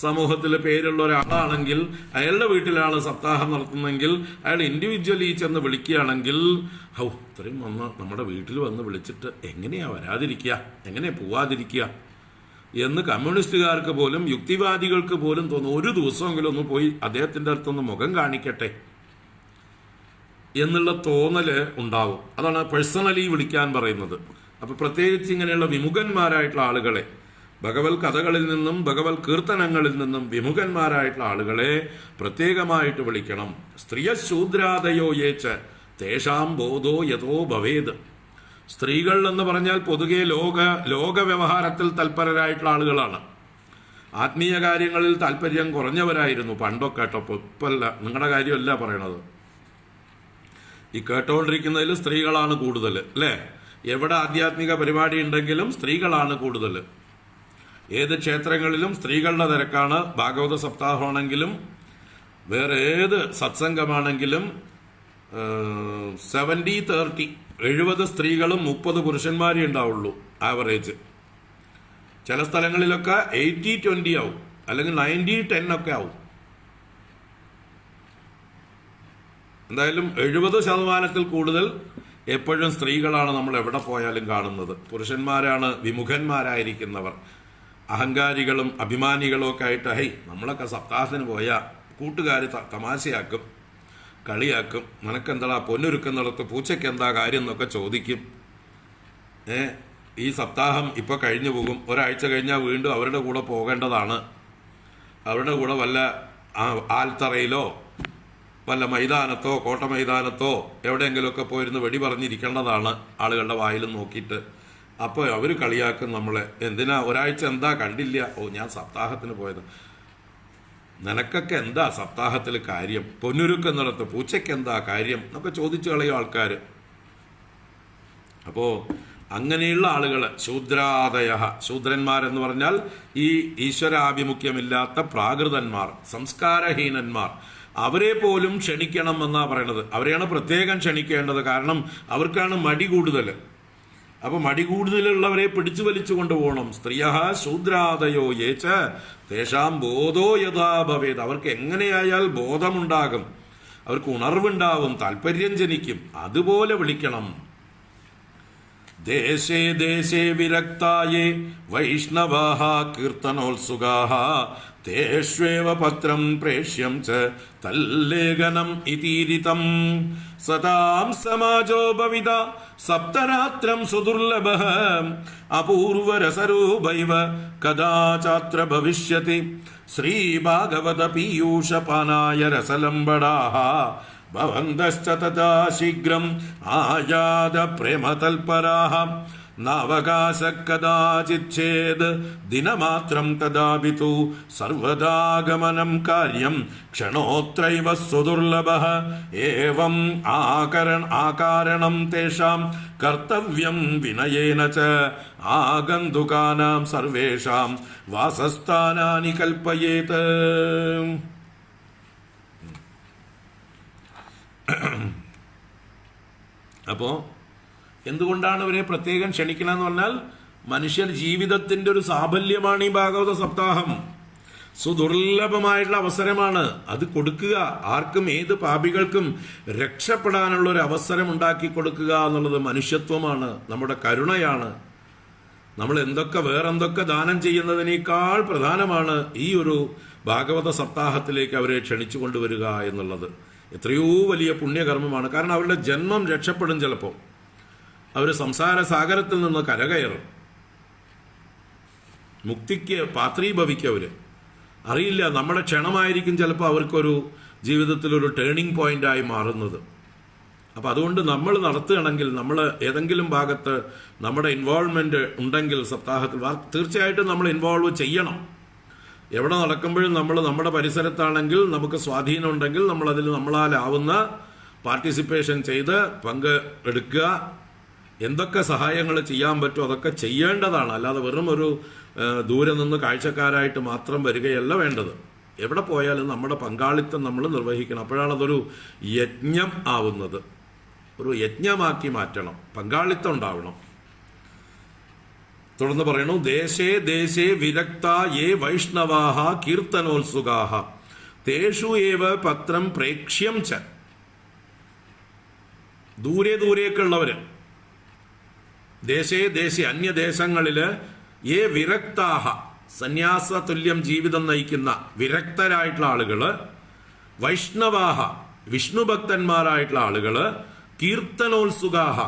സമൂഹത്തിൽ പേരുള്ള ഒരാളാണെങ്കിൽ അയാളുടെ വീട്ടിലാണ് സപ്താഹം നടത്തുന്നതെങ്കിൽ അയാൾ ഇൻഡിവിജ്വലി ചെന്ന് വിളിക്കുകയാണെങ്കിൽ ഇത്രയും വന്ന് നമ്മുടെ വീട്ടിൽ വന്ന് വിളിച്ചിട്ട് എങ്ങനെയാ വരാതിരിക്കുക, എങ്ങനെയാ പോവാതിരിക്കുക എന്ന് കമ്മ്യൂണിസ്റ്റുകാർക്ക് പോലും യുക്തിവാദികൾക്ക് പോലും തോന്നും. ഒരു ദിവസമെങ്കിലും ഒന്ന് പോയി അദ്ദേഹത്തിൻ്റെ അടുത്തൊന്ന് മുഖം കാണിക്കട്ടെ എന്നുള്ള തോന്നല് ഉണ്ടാവും. അതാണ് പേഴ്സണലി വിളിക്കാൻ പറയുന്നത്. അപ്പൊ പ്രത്യേകിച്ച് ഇങ്ങനെയുള്ള വിമുഖന്മാരായിട്ടുള്ള ആളുകളെ, ഭഗവത് കഥകളിൽ നിന്നും ഭഗവത് കീർത്തനങ്ങളിൽ നിന്നും വിമുഖന്മാരായിട്ടുള്ള ആളുകളെ പ്രത്യേകമായിട്ട് വിളിക്കണം. സ്ത്രീയ ശൂദ്രാദയോ യേച്ച് തേഷാം ബോധോ യഥോ ഭവേത്. സ്ത്രീകൾ എന്ന് പറഞ്ഞാൽ പൊതുവെ ലോക വ്യവഹാരത്തിൽ തൽപരരായിട്ടുള്ള ആളുകളാണ്. ആത്മീയ കാര്യങ്ങളിൽ താല്പര്യം കുറഞ്ഞവരായിരുന്നു പണ്ടൊക്കെ കേട്ടോ. ഇപ്പല്ല, നിങ്ങളുടെ കാര്യമല്ല പറയണത്. ഈ കേട്ടോണ്ടിരിക്കുന്നതിൽ സ്ത്രീകളാണ് കൂടുതൽ അല്ലേ? എവിടെ ആധ്യാത്മിക പരിപാടി ഉണ്ടെങ്കിലും സ്ത്രീകളാണ് കൂടുതൽ. ഏത് ക്ഷേത്രങ്ങളിലും സ്ത്രീകളുടെ തിരക്കാണ്. ഭാഗവത സപ്താഹമാണെങ്കിലും വേറെ ഏത് സത്സംഗമാണെങ്കിലും 70-30, 70 സ്ത്രീകളും 30 പുരുഷന്മാരേ ഉണ്ടാവുള്ളൂ ആവറേജ്. ചില സ്ഥലങ്ങളിലൊക്കെ 80-20 ആവും, അല്ലെങ്കിൽ 90-10 ഒക്കെ ആവും. എന്തായാലും 70% കൂടുതൽ എപ്പോഴും സ്ത്രീകളാണ് നമ്മൾ എവിടെ പോയാലും കാണുന്നത്. പുരുഷന്മാരാണ് വിമുഖന്മാരായിരിക്കുന്നവർ. അഹങ്കാരികളും അഭിമാനികളും ഒക്കെ ആയിട്ട് നമ്മളൊക്കെ സപ്താഹത്തിന് പോയാൽ കൂട്ടുകാർ തമാശയാക്കും, കളിയാക്കും. നിനക്കെന്താ പൊന്നൊരുക്കുന്നിടത്ത് പൂച്ചയ്ക്ക് എന്താ കാര്യം എന്നൊക്കെ ചോദിക്കും. ഈ സപ്താഹം ഇപ്പോൾ കഴിഞ്ഞു പോകും, ഒരാഴ്ച കഴിഞ്ഞാൽ വീണ്ടും അവരുടെ കൂടെ പോകേണ്ടതാണ്. അവരുടെ കൂടെ വല്ല ആൽത്തറയിലോ വല്ല മൈതാനത്തോ കോട്ട മൈതാനത്തോ എവിടെയെങ്കിലുമൊക്കെ പോയിരുന്ന് വെടി പറഞ്ഞിരിക്കേണ്ടതാണ് ആളുകളുടെ വായിലും നോക്കിയിട്ട്. അപ്പോൾ അവർ കളിയാക്കും നമ്മളെ. എന്തിനാ ഒരാഴ്ച എന്താ കണ്ടില്ല? ഞാൻ സപ്താഹത്തിന് പോയത്. നിനക്കൊക്കെ എന്താ സപ്താഹത്തിൽ കാര്യം? പൊന്നുരുക്കുന്നിടത്ത് പൂച്ചയ്ക്ക് എന്താ കാര്യം എന്നൊക്കെ ചോദിച്ചു കളയും ആൾക്കാർ. അപ്പോൾ അങ്ങനെയുള്ള ആളുകൾ ശൂദ്രാദയ, ശൂദ്രന്മാരെന്ന് പറഞ്ഞാൽ ഈ ഈശ്വരാഭിമുഖ്യമില്ലാത്ത പ്രാകൃതന്മാർ, സംസ്കാരഹീനന്മാർ, അവരെ പോലും ക്ഷണിക്കണം എന്നാ പറയണത്. അവരെയാണ് പ്രത്യേകം ക്ഷണിക്കേണ്ടത്. കാരണം അവർക്കാണ് മടി കൂടുതൽ. അപ്പൊ മടി കൂടുതലുള്ളവരെ പിടിച്ചു വലിച്ചു കൊണ്ടുപോകണം. സ്ത്രീയ ശൂദ്രാദയോ യേച്ച തേഷാം ബോധോ യഥാ ഭവേത്. അവർക്ക് എങ്ങനെയായാൽ ബോധമുണ്ടാകും, അവർക്ക് ഉണർവുണ്ടാവും, താല്പര്യം ജനിക്കും. അതുപോലെ വിളിക്കണം. ദേശേ ദേശേ വിരക്തായേ വൈഷ്ണവാഃ കീർത്തനോത്സുകാഃ തേഷ്വേവ പത്രം പ്രേഷ്യം ച തല്ലേഖനം ഇതീരിതം സതാം സമാജോ ഭവിത സപ്തരാത്രം സുദുർലഭഃ അപൂർവരസരൂപൈവ കദാചാത്ര ഭവിഷ്യതി ശ്രീഭാഗവത പീയൂഷപാനായ രസലംബടാഃ ഭവന്തശ്ച തഥാ ശീഘ്രം ആയാത പ്രേമതൽപരാഃ നാവകാശ കദാചിച്ഛേദ് ദിനമാത്രം തദാപിതു സർവദാഗമനം കാര്യം ക്ഷണോത്രൈവ സുദുർലഭഃ ഏവം ആകാരണം തേഷാം കർത്തവ്യം വിനയേന ച ആഗന്തുകാനാം സർവേഷാം വാസസ്ഥാനാനി കൽപ്പയേത്. അപ്പോ എന്തുകൊണ്ടാണ് ഇവരെ പ്രത്യേകം ക്ഷണിക്കണമെന്ന് പറഞ്ഞാൽ മനുഷ്യർ ജീവിതത്തിന്റെ ഒരു സാഫല്യമാണ് ഈ ഭാഗവത സപ്താഹം. സുദുർലഭമായിട്ടുള്ള അവസരമാണ്. അത് കൊടുക്കുക. ആർക്കും, ഏത് പാപികൾക്കും രക്ഷപ്പെടാനുള്ള ഒരു അവസരം ഉണ്ടാക്കി കൊടുക്കുക എന്നുള്ളത് മനുഷ്യത്വമാണ്, നമ്മുടെ കരുണയാണ്. നമ്മൾ വേറെന്തൊക്കെ ദാനം ചെയ്യുന്നതിനേക്കാൾ പ്രധാനമാണ് ഈ ഒരു ഭാഗവത സപ്താഹത്തിലേക്ക് അവരെ ക്ഷണിച്ചു കൊണ്ടുവരിക എന്നുള്ളത്. എത്രയോ വലിയ പുണ്യകർമ്മമാണ്. കാരണം അവരുടെ ജന്മം രക്ഷപ്പെടും. ചിലപ്പോൾ അവർ സംസാര സാഗരത്തിൽ നിന്ന് കരകയറും, മുക്തിക്ക് പാത്രീഭവിക്കും. അവർ അറിയില്ല, നമ്മുടെ ക്ഷണമായിരിക്കും ചിലപ്പോൾ അവർക്കൊരു ജീവിതത്തിലൊരു ടേണിംഗ് പോയിന്റായി മാറുന്നത്. അപ്പം അതുകൊണ്ട് നമ്മൾ നടത്തുകയാണെങ്കിൽ, നമ്മൾ ഏതെങ്കിലും ഭാഗത്ത് നമ്മുടെ ഇൻവോൾവ്മെന്റ് ഉണ്ടെങ്കിൽ സപ്താഹത്തിൽ തീർച്ചയായിട്ടും നമ്മൾ ഇൻവോൾവ് ചെയ്യണം. എവിടെ നടക്കുമ്പോഴും നമ്മുടെ പരിസരത്താണെങ്കിൽ നമുക്ക് സ്വാധീനം ഉണ്ടെങ്കിൽ നമ്മളതിൽ നമ്മളാലാവുന്ന പാർട്ടിസിപ്പേഷൻ ചെയ്ത് പങ്ക് എടുക്കുക. എന്തൊക്കെ സഹായങ്ങൾ ചെയ്യാൻ പറ്റുമോ അതൊക്കെ ചെയ്യേണ്ടതാണ്. അല്ലാതെ വെറും ഒരു ദൂരെ നിന്ന് കാഴ്ചക്കാരായിട്ട് മാത്രം വരികയല്ല വേണ്ടത്. എവിടെ പോയാലും നമ്മുടെ പങ്കാളിത്തം നമ്മൾ നിർവഹിക്കണം. അപ്പോഴാണ് അതൊരു യജ്ഞം ആവുന്നത്. ഒരു യജ്ഞമാക്കി മാറ്റണം, പങ്കാളിത്തം ഉണ്ടാവണം. തുടർന്ന് പറയണു, ദേശേ ദേശേ വിരക്ത യേ വൈഷ്ണവാഹ കീർത്തനോത്സുകാഹ തേഷു ഏവ പത്രം പ്രേക്ഷ്യം ച. ദൂരെ ദൂരേക്കുള്ളവര്, ദേശേ ദേശേ അന്യദേശങ്ങളില്, യേ വിരക്താഹ സന്യാസ തുല്യം ജീവിതം നയിക്കുന്ന വിരക്തരായിട്ടുള്ള ആളുകള്, വൈഷ്ണവാഹ വിഷ്ണുഭക്തന്മാരായിട്ടുള്ള ആളുകള്, കീർത്തനോത്സുകാഹ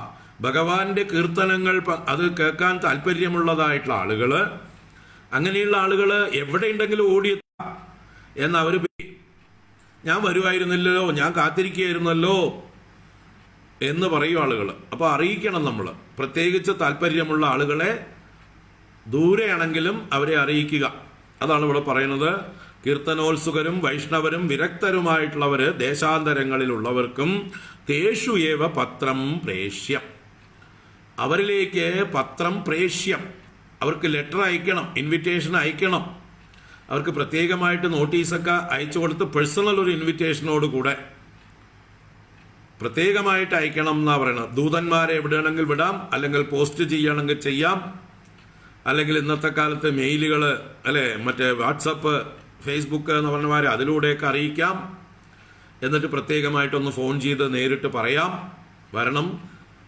ഭഗവാന്റെ കീർത്തനങ്ങൾ അത് കേൾക്കാൻ താല്പര്യമുള്ളതായിട്ടുള്ള ആളുകള്, അങ്ങനെയുള്ള ആളുകള് എവിടെയുണ്ടെങ്കിലും ഓടിയെത്ത എന്നവര് ഞാൻ വരുമായിരുന്നില്ലല്ലോ, ഞാൻ കാത്തിരിക്കുകയായിരുന്നല്ലോ എന്ന് പറയും ആളുകൾ. അപ്പൊ അറിയിക്കണം നമ്മൾ, പ്രത്യേകിച്ച് താല്പര്യമുള്ള ആളുകളെ ദൂരെയാണെങ്കിലും അവരെ അറിയിക്കുക. അതാണ് ഇവിടെ പറയുന്നത്. കീർത്തനോത്സുകരും വൈഷ്ണവരും വിരക്തരുമായിട്ടുള്ളവര് ദേശാന്തരങ്ങളിലുള്ളവർക്കും തേഷു ഏവ പത്രം പ്രേഷ്യം, അവരിലേക്ക് പത്രം പ്രേഷ്യം, അവർക്ക് ലെറ്റർ അയക്കണം, ഇൻവിറ്റേഷൻ അയക്കണം. അവർക്ക് പ്രത്യേകമായിട്ട് നോട്ടീസൊക്കെ അയച്ചു കൊടുത്ത് പേഴ്സണൽ ഒരു ഇൻവിറ്റേഷനോട് കൂടെ പ്രത്യേകമായിട്ട് അയക്കണം എന്നാ പറയുന്നത്. ദൂതന്മാരെ എവിടെയാണെങ്കിൽ വിടാം, അല്ലെങ്കിൽ പോസ്റ്റ് ചെയ്യണമെങ്കിൽ ചെയ്യാം, അല്ലെങ്കിൽ ഇന്നത്തെ കാലത്ത് മെയിലുകൾ അല്ലെ, മറ്റേ വാട്സപ്പ് ഫേസ്ബുക്ക് എന്ന് പറഞ്ഞമാരെ അതിലൂടെയൊക്കെ അറിയിക്കാം. എന്നിട്ട് പ്രത്യേകമായിട്ടൊന്ന് ഫോൺ ചെയ്ത് നേരിട്ട് പറയാം, വരണം.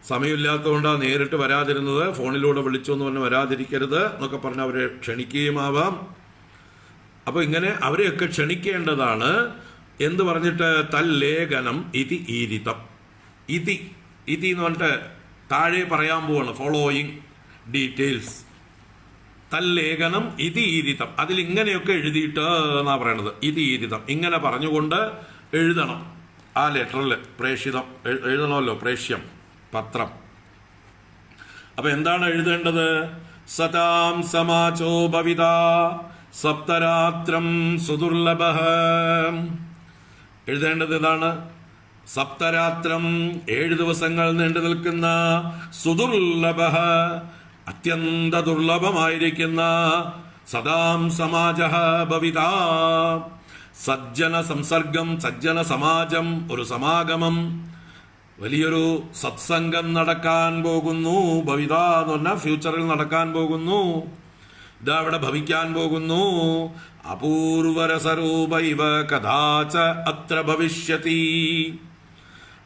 സമയമില്ലാത്തതുകൊണ്ടാണ് നേരിട്ട് വരാതിരുന്നത്, ഫോണിലൂടെ വിളിച്ചു എന്ന് പറഞ്ഞ് വരാതിരിക്കരുത് എന്നൊക്കെ പറഞ്ഞ് അവരെ ക്ഷണിക്കുകയുമാവാം. അപ്പൊ ഇങ്ങനെ അവരെയൊക്കെ ക്ഷണിക്കേണ്ടതാണ്. എന്ത് പറഞ്ഞിട്ട്? തല്ലേഖനം ഇതി ഈരിതം. ഇതി ഇതി എന്ന് പറഞ്ഞിട്ട് താഴെ പറയാൻ പോവാണ്, ഫോളോയിങ് ഡീറ്റെയിൽസ്. തല്ലേഖനം ഇതി ഈരിതം, അതിൽ ഇങ്ങനെയൊക്കെ എഴുതിയിട്ട് എന്നാ പറയണത്. ഇതി ഈരിതം, ഇങ്ങനെ പറഞ്ഞുകൊണ്ട് എഴുതണം. ആ ലെറ്ററിൽ പ്രേഷിതം എഴുതണമല്ലോ, പ്രേഷ്യം പത്രം. അപ്പൊ എന്താണ് എഴുതേണ്ടത്? സതാം സമാചോ ഭവിത സപ്തരാത്രം സുദുർലഭ. എഴുതേണ്ടത് ഇതാണ്. സപ്തരാത്രം 7 ദിവസങ്ങൾ നീണ്ടു നിൽക്കുന്ന, സുദുർലഭ അത്യന്ത ദുർലഭമായിരിക്കുന്ന, സദാം സമാജ ഭവിത സജ്ജന സംസർഗം, സജ്ജന സമാജം, ഒരു സമാഗമം, വലിയൊരു സത്സംഗം നടക്കാൻ പോകുന്നു. ഭവിത എന്ന് പറഞ്ഞാൽ ഫ്യൂച്ചറിൽ നടക്കാൻ പോകുന്നു. ഇതാ അവിടെ ഭവിക്കാൻ പോകുന്നു. അപൂർവരസരൂപ ഇവ കഥാച അത്ര ഭവിഷ്യതി.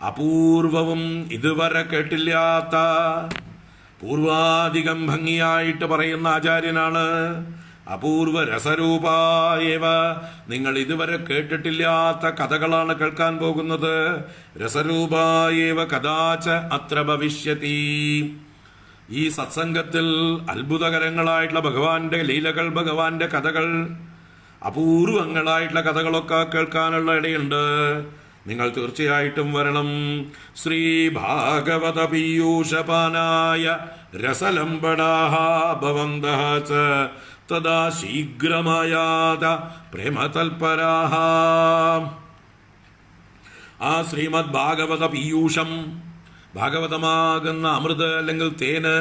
അപൂർവവും ഇതുവരെ കേട്ടില്ലാത്ത, പൂർവാധികം ഭംഗിയായിട്ട് പറയുന്ന ആചാര്യനാണ്. അപൂർവ രസരൂപായവ, നിങ്ങൾ ഇതുവരെ കേട്ടിട്ടില്ലാത്ത കഥകളാണ് കേൾക്കാൻ പോകുന്നത്. രസരൂപായവ കഥാച അത്ര ഭവിഷ്യതി. ഈ സത്സംഗത്തിൽ അത്ഭുതകരങ്ങളായിട്ടുള്ള ഭഗവാന്റെ ലീലകൾ, ഭഗവാന്റെ കഥകൾ, അപൂർവങ്ങളായിട്ടുള്ള കഥകളൊക്കെ കേൾക്കാനുള്ള ഇടയുണ്ട്. നിങ്ങൾ തീർച്ചയായിട്ടും വരണം. ശ്രീ ഭാഗവത പീയൂഷപാനായ രസലംബടാഹ ഭവന്തഃ ച തദാ ശീഘ്രമായാത പ്രേമതൽപരാഹ. ആ ശ്രീമദ് ഭാഗവത പീയൂഷം, ഭാഗവതമാകുന്ന അമൃത് അല്ലെങ്കിൽ തേന്,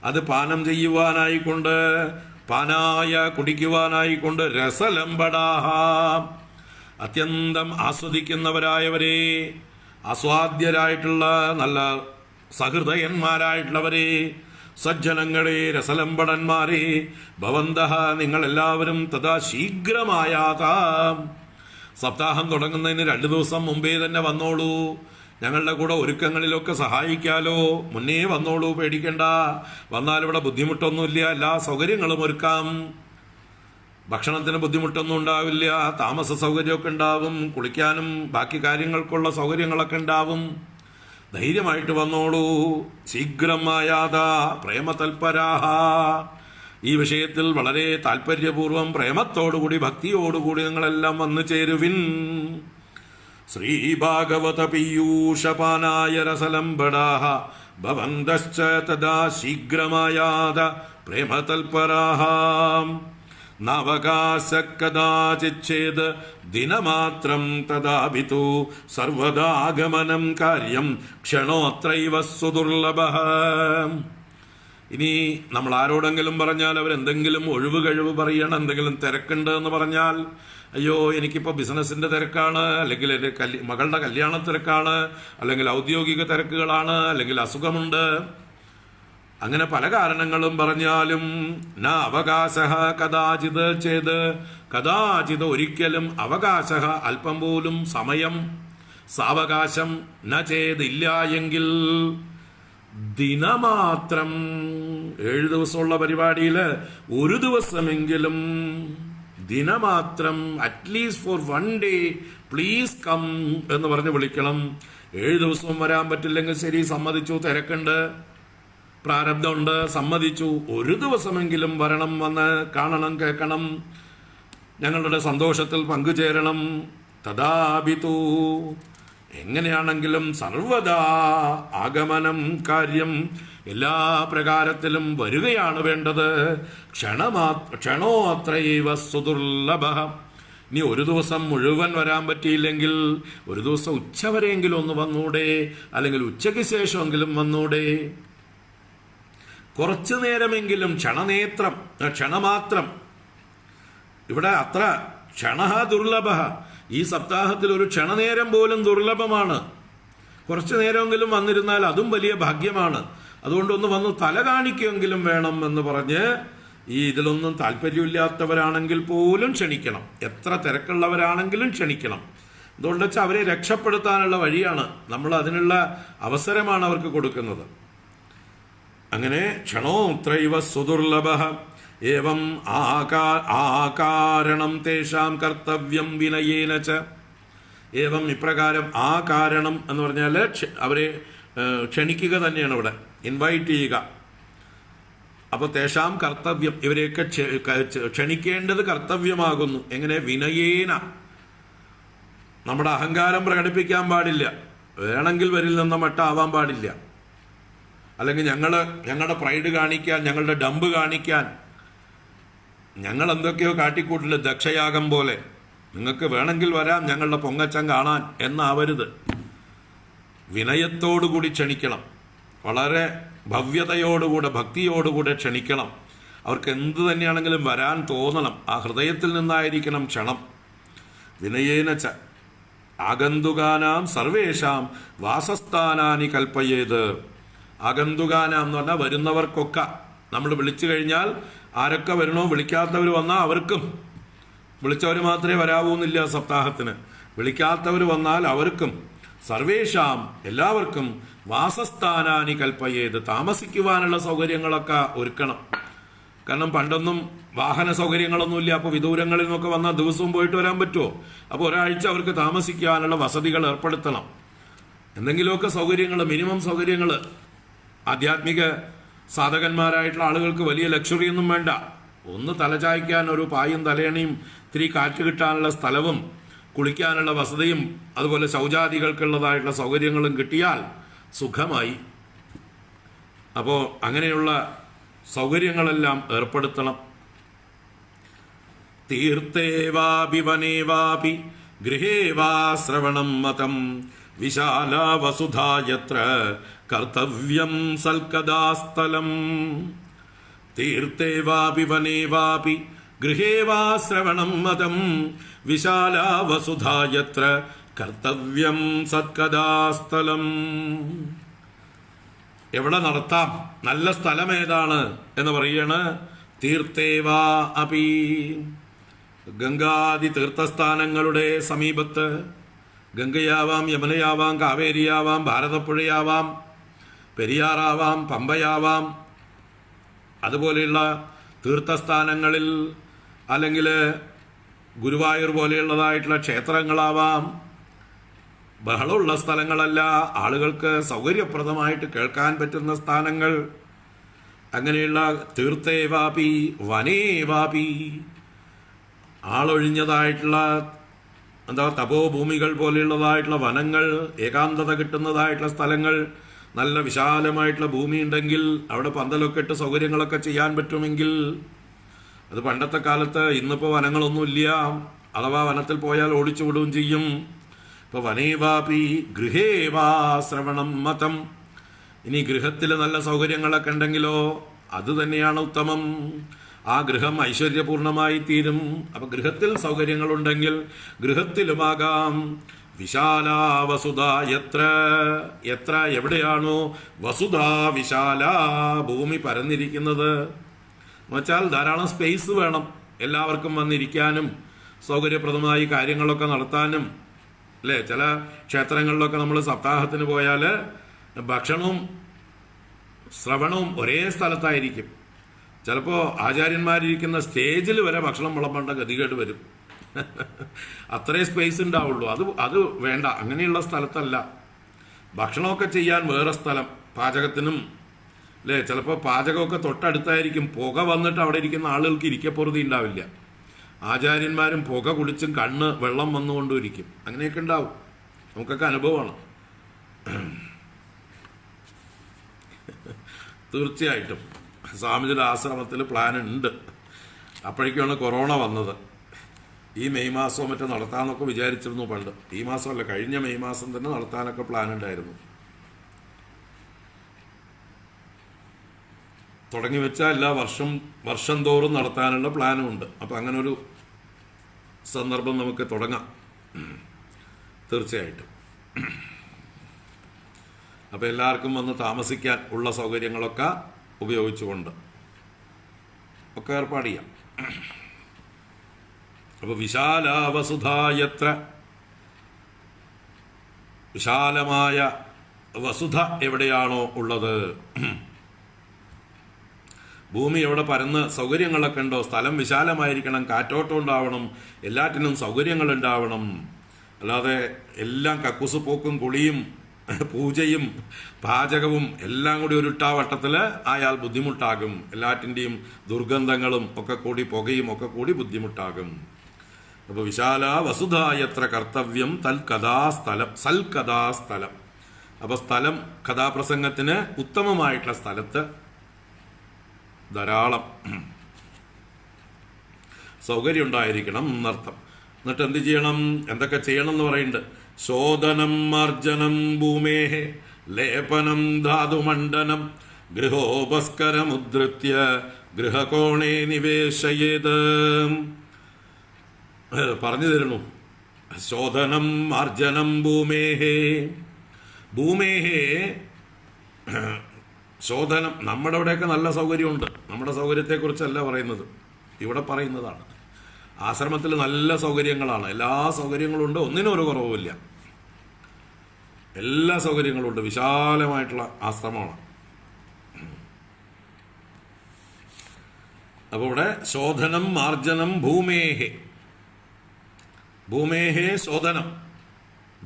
അത് പാനം ചെയ്യുവാനായിക്കൊണ്ട്, പാനായ കുടിക്കുവാനായിക്കൊണ്ട്, രസലംബടാഹ അത്യന്തം ആസ്വദിക്കുന്നവരായവരെ, ആസ്വാദ്യരായിട്ടുള്ള നല്ല സഹൃദയന്മാരായിട്ടുള്ളവരെ, സജ്ജനങ്ങളെ, രസലംബടന്മാരെ, ഭവന്തഃ നിങ്ങളെല്ലാവരും തഥാ ശീഘ്രമായാതാം. സപ്താഹം തുടങ്ങുന്നതിന് 2 ദിവസം മുമ്പേ തന്നെ വന്നോളൂ. ഞങ്ങളുടെ കൂടെ ഒരുക്കങ്ങളിലൊക്കെ സഹായിക്കാലോ. മുന്നേ വന്നോളൂ, പേടിക്കണ്ട. വന്നാൽ ഇവിടെ ബുദ്ധിമുട്ടൊന്നുമില്ല, എല്ലാ സൗകര്യങ്ങളും ഒരുക്കാം. ഭക്ഷണത്തിന് ബുദ്ധിമുട്ടൊന്നും ഉണ്ടാവില്ല, താമസ സൗകര്യമൊക്കെ ഉണ്ടാവും, കുളിക്കാനും ബാക്കി കാര്യങ്ങൾക്കുള്ള സൗകര്യങ്ങളൊക്കെ ഉണ്ടാവും. ധൈര്യമായിട്ട് വന്നോളൂ. ശീഘ്രമായാത പ്രേമതൽപരാഹ. ഈ വിഷയത്തിൽ വളരെ താല്പര്യപൂർവം, പ്രേമത്തോടുകൂടി, ഭക്തിയോടുകൂടി നിങ്ങളെല്ലാം വന്നു ചേരുവിൻ. ശ്രീഭാഗവത പീയൂഷപാനായ രസലംബടാഹ ഭവന്തശ്ച തദാ ശീഘ്രമായാത പ്രേമതൽപരാഹ. നവകാശ കദാചിച്ഛേദ ദിനമാത്രം തദാഭിതു സർവദാഗമനം കാര്യം ക്ഷണോത്രൈവ സുദുർലഭഃ. ഇനി നമ്മൾ ആരോടെങ്കിലും പറഞ്ഞാൽ അവരെന്തെങ്കിലും ഒഴിവ് കഴിവ് പറയണം, എന്തെങ്കിലും തിരക്കുണ്ട് എന്ന് പറഞ്ഞാൽ, അയ്യോ എനിക്കിപ്പോൾ ബിസിനസിന്റെ തിരക്കാണ്, അല്ലെങ്കിൽ എൻ്റെ മകളുടെ കല്യാണ തിരക്കാണ്, അല്ലെങ്കിൽ ഔദ്യോഗിക തിരക്കുകളാണ്, അല്ലെങ്കിൽ അസുഖമുണ്ട്, അങ്ങനെ പല കാരണങ്ങളും പറഞ്ഞാലും ന അവകാശ കഥാചിത് ചേത്, കഥാചിത് ഒരിക്കലും, അവകാശ അല്പം പോലും സമയം, സാവകാശം, ന ചേതില്ല എങ്കിൽ, ദിനമാത്രം 7 ദിവസമുള്ള പരിപാടിയിൽ ഒരു ദിവസമെങ്കിലും, ദിനമാത്രം, at least for 1 day please come എന്ന് പറഞ്ഞ് വിളിക്കണം. 7 ദിവസവും വരാൻ പറ്റില്ലെങ്കിൽ ശരി, സമ്മതിച്ചു, തിരക്കുണ്ട്, പ്രാരബ്ധമുണ്ട്, സമ്മതിച്ചു, ഒരു ദിവസമെങ്കിലും വരണം, വന്ന് കാണണം, കേൾക്കണം, ഞങ്ങളുടെ സന്തോഷത്തിൽ പങ്കുചേരണം. തഥാപിതു, എങ്ങനെയാണെങ്കിലും സർവദാ ആഗമനം കാര്യം, എല്ലാ പ്രകാരത്തിലും വരികയാണ് വേണ്ടത്. ക്ഷണോ അത്രൈവ സുദുർലഭ. ഇനി ഒരു ദിവസം മുഴുവൻ വരാൻ പറ്റിയില്ലെങ്കിൽ ഒരു ദിവസം ഉച്ചവരെയെങ്കിലും ഒന്ന് വന്നൂടെ, അല്ലെങ്കിൽ ഉച്ചയ്ക്ക് ശേഷമെങ്കിലും വന്നൂടെ, കുറച്ചു നേരമെങ്കിലും, ക്ഷണമാത്രം. ഇവിടെ അത്ര ക്ഷണ ദുർലഭ, ഈ സപ്താഹത്തിൽ ഒരു ക്ഷണനേരം പോലും ദുർലഭമാണ്. കുറച്ചു നേരമെങ്കിലും വന്നിരുന്നാൽ അതും വലിയ ഭാഗ്യമാണ്. അതുകൊണ്ടൊന്ന് വന്ന് തല കാണിക്കുമെങ്കിലും വേണം എന്ന് പറഞ്ഞ്, ഈ ഇതിലൊന്നും താല്പര്യമില്ലാത്തവരാണെങ്കിൽ പോലും ക്ഷണിക്കണം, എത്ര തിരക്കുള്ളവരാണെങ്കിലും ക്ഷണിക്കണം. അതുകൊണ്ട് വെച്ചാൽ അവരെ രക്ഷപ്പെടുത്താനുള്ള വഴിയാണ്, നമ്മൾ അതിനുള്ള അവസരമാണ് അവർക്ക് കൊടുക്കുന്നത്. അങ്ങനെ ക്ഷണോത്രൈവ സുദുർലഭ ഏവം ആകാരണം തേഷാം കർത്തവ്യം വിനയേന ച. ഏവം ഇപ്രകാരം, ആ കാരണം എന്ന് പറഞ്ഞാൽ അവരെ ക്ഷണിക്കുക തന്നെയാണ് ഇവിടെ, ഇൻവൈറ്റ് ചെയ്യുക. അപ്പോൾ തേഷാം കർത്തവ്യം, ഇവരെയൊക്കെ ക്ഷണിക്കേണ്ടത് കർത്തവ്യമാകുന്നു. എങ്ങനെ? വിനയേന. നമ്മുടെ അഹങ്കാരം പ്രകടിപ്പിക്കാൻ പാടില്ല, വേണമെങ്കിൽ വരിൽ നിന്ന മട്ടാവാൻ പാടില്ല. അല്ലെങ്കിൽ ഞങ്ങളുടെ പ്രൈഡ് കാണിക്കാൻ, ഞങ്ങളുടെ ഡമ്പ് കാണിക്കാൻ ഞങ്ങൾ എന്തൊക്കെയോ കാട്ടിക്കൂട്ടില്ല, ദക്ഷയാഗം പോലെ. നിങ്ങൾക്ക് വേണമെങ്കിൽ വരാം ഞങ്ങളുടെ പൊങ്ങച്ചം കാണാൻ എന്നാവരുത്. വിനയത്തോടുകൂടി ക്ഷണിക്കണം, വളരെ ഭവ്യതയോടുകൂടെ, ഭക്തിയോടുകൂടെ ക്ഷണിക്കണം. അവർക്ക് എന്ത് തന്നെയാണെങ്കിലും വരാൻ തോന്നണം, ആ ഹൃദയത്തിൽ നിന്നായിരിക്കണം ക്ഷണം. വിനയേനച്ച ആഗന്തുകാനാം സർവേഷാം വാസസ്ഥാനാനി കൽപ്പയേത്. ആഗന്തുകാനാം എന്ന് പറഞ്ഞാൽ വരുന്നവർക്കൊക്കെ, നമ്മൾ വിളിച്ചു കഴിഞ്ഞാൽ ആരൊക്കെ വരണോ, വിളിക്കാത്തവർ വന്നാൽ അവർക്കും, വിളിച്ചവർ മാത്രമേ വരാവൂന്നില്ല സപ്താഹത്തിന്, വിളിക്കാത്തവർ വന്നാൽ അവർക്കും, സർവേഷാം എല്ലാവർക്കും, വാസസ്ഥാനാനി കൽപ്പയേത് താമസിക്കുവാനുള്ള സൗകര്യങ്ങളൊക്കെ ഒരുക്കണം. കാരണം പണ്ടൊന്നും വാഹന സൗകര്യങ്ങളൊന്നുമില്ല. അപ്പോൾ വിദൂരങ്ങളിൽ നിന്നൊക്കെ വന്നാൽ ദിവസവും പോയിട്ട് വരാൻ പറ്റുമോ? അപ്പോൾ ഒരാഴ്ച അവർക്ക് താമസിക്കാനുള്ള വസതികൾ ഏർപ്പെടുത്തണം. എന്തെങ്കിലുമൊക്കെ സൗകര്യങ്ങൾ, മിനിമം സൗകര്യങ്ങൾ. ആധ്യാത്മിക സാധകന്മാരായിട്ടുള്ള ആളുകൾക്ക് വലിയ ലക്ഷറിയൊന്നും വേണ്ട. ഒന്ന് തലചായ്ക്കാൻ ഒരു പായും തലയണിയും ഇത്തിരി കാറ്റ് കിട്ടാനുള്ള സ്ഥലവും കുളിക്കാനുള്ള വസതിയും അതുപോലെ ശൗചാദികൾക്കുള്ളതായിട്ടുള്ള സൗകര്യങ്ങളും കിട്ടിയാൽ സുഖമായി. അപ്പോൾ അങ്ങനെയുള്ള സൗകര്യങ്ങളെല്ലാം ഏർപ്പെടുത്തണം. തീർത്ഥേ വാപി വനേ വാപി ഗൃഹേ വാ ശ്രവണം മതം വിശാല വസുധായത്ര കർത്തവ്യം സൽക്കദാസ്ഥലം. തീർത്ഥേ വാപി വനേ വാപി ഗൃഹേ വാ ശ്രവണം മതം വിശാല വസുധായത്ര കർത്തവ്യം സത്കഥാസ്ഥലം. എവിടെ നടത്താം, നല്ല സ്ഥലം ഏതാണ് എന്ന് പറയാണ്. തീർത്ഥേവാ അപി, ഗംഗാദി തീർത്ഥസ്ഥാനങ്ങളുടെ സമീപത്ത്, ഗംഗയാവാം, യമുനയാവാം, കാവേരിയാവാം, ഭാരതപ്പുഴയാവാം, പെരിയാറാവാം, പമ്പയാവാം, അതുപോലെയുള്ള തീർത്ഥസ്ഥാനങ്ങളിൽ, അല്ലെങ്കിൽ ഗുരുവായൂർ പോലെയുള്ളതായിട്ടുള്ള ക്ഷേത്രങ്ങളാവാം. ബഹളമുള്ള സ്ഥലങ്ങളല്ല, ആളുകൾക്ക് സൗകര്യപ്രദമായിട്ട് കേൾക്കാൻ പറ്റുന്ന സ്ഥാനങ്ങൾ. അങ്ങനെയുള്ള തീർത്ഥേവാപി വനേവാപി, ആളൊഴിഞ്ഞതായിട്ടുള്ള തപോഭൂമികൾ പോലെയുള്ളതായിട്ടുള്ള വനങ്ങൾ, ഏകാന്തത കിട്ടുന്നതായിട്ടുള്ള സ്ഥലങ്ങൾ, നല്ല വിശാലമായിട്ടുള്ള ഭൂമി ഉണ്ടെങ്കിൽ അവിടെ പന്തലൊക്കെ ഇട്ട് സൗകര്യങ്ങളൊക്കെ ചെയ്യാൻ പറ്റുമെങ്കിൽ. അത് പണ്ടത്തെ കാലത്ത്, ഇന്നിപ്പോൾ വനങ്ങളൊന്നുമില്ല, അഥവാ വനത്തിൽ പോയാൽ ഓടിച്ചു വിടുകയും ചെയ്യും. ഇപ്പോൾ വനേവാപി ഗൃഹേവാ ശ്രവണം മതം. ഇനി ഗൃഹത്തിൽ നല്ല സൗകര്യങ്ങളൊക്കെ ഉണ്ടെങ്കിലോ അത് തന്നെയാണ് ഉത്തമം. ആ ഗൃഹം ഐശ്വര്യപൂർണമായി തീരും. അപ്പം ഗൃഹത്തിൽ സൗകര്യങ്ങളുണ്ടെങ്കിൽ ഗൃഹത്തിലുമാകാം. വിശാല വസുധ എത്ര എത്ര എവിടെയാണോ വസുധ വിശാല ഭൂമി പരന്നിരിക്കുന്നത് എന്നുവെച്ചാൽ ധാരാളം സ്പേസ് വേണം എല്ലാവർക്കും വന്നിരിക്കാനും സൗകര്യപ്രദമായി കാര്യങ്ങളൊക്കെ നടത്താനും അല്ലേ. ചില ക്ഷേത്രങ്ങളിലൊക്കെ നമ്മൾ സപ്താഹത്തിന് പോയാൽ ഭക്ഷണവും ശ്രവണവും ഒരേ സ്ഥലത്തായിരിക്കും. ചിലപ്പോൾ ആചാര്യന്മാരിരിക്കുന്ന സ്റ്റേജിൽ വരെ ഭക്ഷണം വിളമ്പേണ്ട ഗതികേട് വരും. അത്രേ സ്പേസ് ഉണ്ടാവുള്ളൂ. അത് വേണ്ട, അങ്ങനെയുള്ള സ്ഥലത്തല്ല. ഭക്ഷണമൊക്കെ ചെയ്യാൻ വേറെ സ്ഥലം, പാചകത്തിനും അല്ലേ. ചിലപ്പോൾ പാചകമൊക്കെ തൊട്ടടുത്തായിരിക്കും. പുക വന്നിട്ട് അവിടെ ഇരിക്കുന്ന ആളുകൾക്ക് ഇരിക്കപ്പുറതി ഉണ്ടാവില്ല. ആചാര്യന്മാരും പുക കുടിച്ചും കണ്ണ് വെള്ളം വന്നുകൊണ്ടും ഇരിക്കും. അങ്ങനെയൊക്കെ ഉണ്ടാവും. നമുക്കൊക്കെ അനുഭവമാണ്. തീർച്ചയായിട്ടും സ്വാമിജിയുടെ ആശ്രമത്തിൽ പ്ലാൻ ഉണ്ട്. അപ്പോഴേക്കാണ് കൊറോണ വന്നത്. ഈ മെയ് മാസവും മറ്റും നടത്താമെന്നൊക്കെ വിചാരിച്ചിരുന്നു പണ്ട്. ഈ മാസമല്ല, കഴിഞ്ഞ മെയ് മാസം തന്നെ നടത്താനൊക്കെ പ്ലാൻ ഉണ്ടായിരുന്നു. തുടങ്ങി വെച്ചാൽ എല്ലാ വർഷം തോറും നടത്താനുള്ള പ്ലാനും ഉണ്ട്. അപ്പം അങ്ങനെ ഒരു സന്ദർഭം നമുക്ക് തുടങ്ങാം തീർച്ചയായിട്ടും. അപ്പം എല്ലാവർക്കും വന്ന് താമസിക്കാൻ ഉള്ള സൗകര്യങ്ങളൊക്കെ ഉപയോഗിച്ചുകൊണ്ട് ഒക്കെ ഏർപ്പാട് ചെയ്യാം. അപ്പോൾ വിശാല വസുധായത്ര, വിശാലമായ വസുധ എവിടെയാണോ ഉള്ളത്, ഭൂമി എവിടെ പരന്ന് സൗകര്യങ്ങളൊക്കെ ഉണ്ടോ, സ്ഥലം വിശാലമായിരിക്കണം, കാറ്റോട്ടം ഉണ്ടാവണം, എല്ലാറ്റിനും സൗകര്യങ്ങൾ ഉണ്ടാവണം. അല്ലാതെ എല്ലാം കക്കൂസ് പോക്കും കുളിയും പൂജയും പാചകവും എല്ലാം കൂടി ഒരു വട്ടത്തിൽ ആയാൽ ബുദ്ധിമുട്ടാകും. എല്ലാറ്റിൻ്റെയും ദുർഗന്ധങ്ങളും ഒക്കെ കൂടി പുകയും ഒക്കെ കൂടി ബുദ്ധിമുട്ടാകും. അപ്പോൾ വിശാല വസുധായത്ര കർത്തവ്യം തൽകഥാസ്ഥലം സൽകഥാസ്ഥലം. അപ്പോൾ സ്ഥലം, കഥാപ്രസംഗത്തിന് ഉത്തമമായിട്ടുള്ള സ്ഥലത്ത് ധാരാളം സൗകര്യം ഉണ്ടായിരിക്കണം എന്നർത്ഥം. എന്നിട്ട് എന്ത് ചെയ്യണം, എന്തൊക്കെ ചെയ്യണം എന്ന് പറയുന്നുണ്ട്. ശോധനം മാർജനം ഭൂമേഹേ ലേപനം ധാതുമണ്ഡനം ഗൃഹോപസ്കരമുദ്ധൃത്യ ഗൃഹകോണേ നിവേശയേത്. പറഞ്ഞു തരുന്നു. ശോധനം മാർജനം ഭൂമേഹേ, ഭൂമേഹേ ശോധനം. നമ്മുടെ ഇവിടെയൊക്കെ നല്ല സൗകര്യമുണ്ട്. നമ്മുടെ സൗകര്യത്തെക്കുറിച്ചല്ല പറയുന്നത്, ഇവിടെ പറയുന്നതാണ്. ആശ്രമത്തിൽ നല്ല സൗകര്യങ്ങളാണ്, എല്ലാ സൗകര്യങ്ങളും ഉണ്ട്, ഒന്നിനും ഒരു കുറവുമില്ല. എല്ലാ സൗകര്യങ്ങളും ഉണ്ട്. വിശാലമായിട്ടുള്ള ആശ്രമമാണ്. അപ്പോൾ ഇവിടെ ശോധനം മാർജനം ഭൂമേഹേ, ഭൂമേഹേ ശോധനം,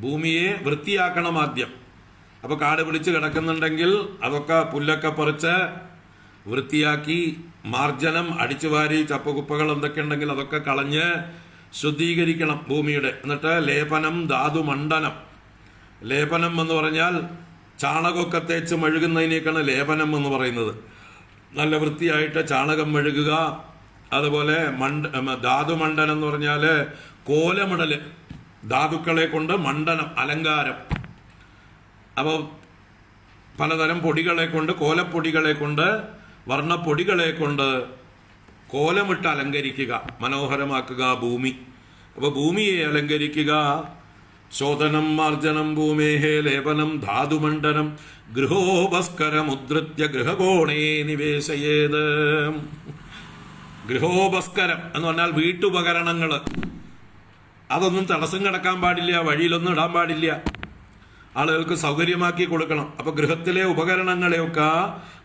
ഭൂമിയെ വൃത്തിയാക്കണം ആദ്യം. അപ്പോൾ കാട് പിടിച്ച് കിടക്കുന്നുണ്ടെങ്കിൽ അതൊക്കെ പുല്ലൊക്കെ പറിച്ച് വൃത്തിയാക്കി, മാർജനം അടിച്ചുവാരി ചപ്പകുപ്പകൾ എന്തൊക്കെ ഉണ്ടെങ്കിൽ അതൊക്കെ കളഞ്ഞ് ശുദ്ധീകരിക്കണം ഭൂമിയുടെ. എന്നിട്ട് ലേപനം ധാതുമണ്ഡനം. ലേപനം എന്ന് പറഞ്ഞാൽ ചാണകമൊക്കെ തേച്ച് മെഴുകുന്നതിനേക്കാണ് ലേപനം എന്ന് പറയുന്നത്. നല്ല വൃത്തിയായിട്ട് ചാണകം മെഴുകുക. അതുപോലെ ധാതുമണ്ഡനം എന്ന് പറഞ്ഞാൽ കോലമിടൽ, ധാതുക്കളെ കൊണ്ട് മണ്ഡനം, അലങ്കാരം. അപ്പോൾ പലതരം പൊടികളെ കൊണ്ട്, കോലപ്പൊടികളെ കൊണ്ട്, വർണ്ണപ്പൊടികളെ കൊണ്ട് കോലമിട്ട് അലങ്കരിക്കുക, മനോഹരമാക്കുക ഭൂമി. അപ്പോൾ ഭൂമിയെ അലങ്കരിക്കുക. ശോധനം മാർജനം ഭൂമേഹേ ലേപനം ധാതുമണ്ഡനം ഗൃഹോപസ്കരമുദ്ധൃത്യ ഗൃഹകോണേ നിവേശയേത്. ഗൃഹോപസ്കരം എന്ന് പറഞ്ഞാൽ വീട്ടുപകരണങ്ങൾ. അതൊന്നും തടസ്സം കിടക്കാൻ പാടില്ല, വഴിയിലൊന്നും ഇടാൻ പാടില്ല. ആളുകൾക്ക് സൗകര്യമാക്കി കൊടുക്കണം. അപ്പൊ ഗൃഹത്തിലെ ഉപകരണങ്ങളെയൊക്കെ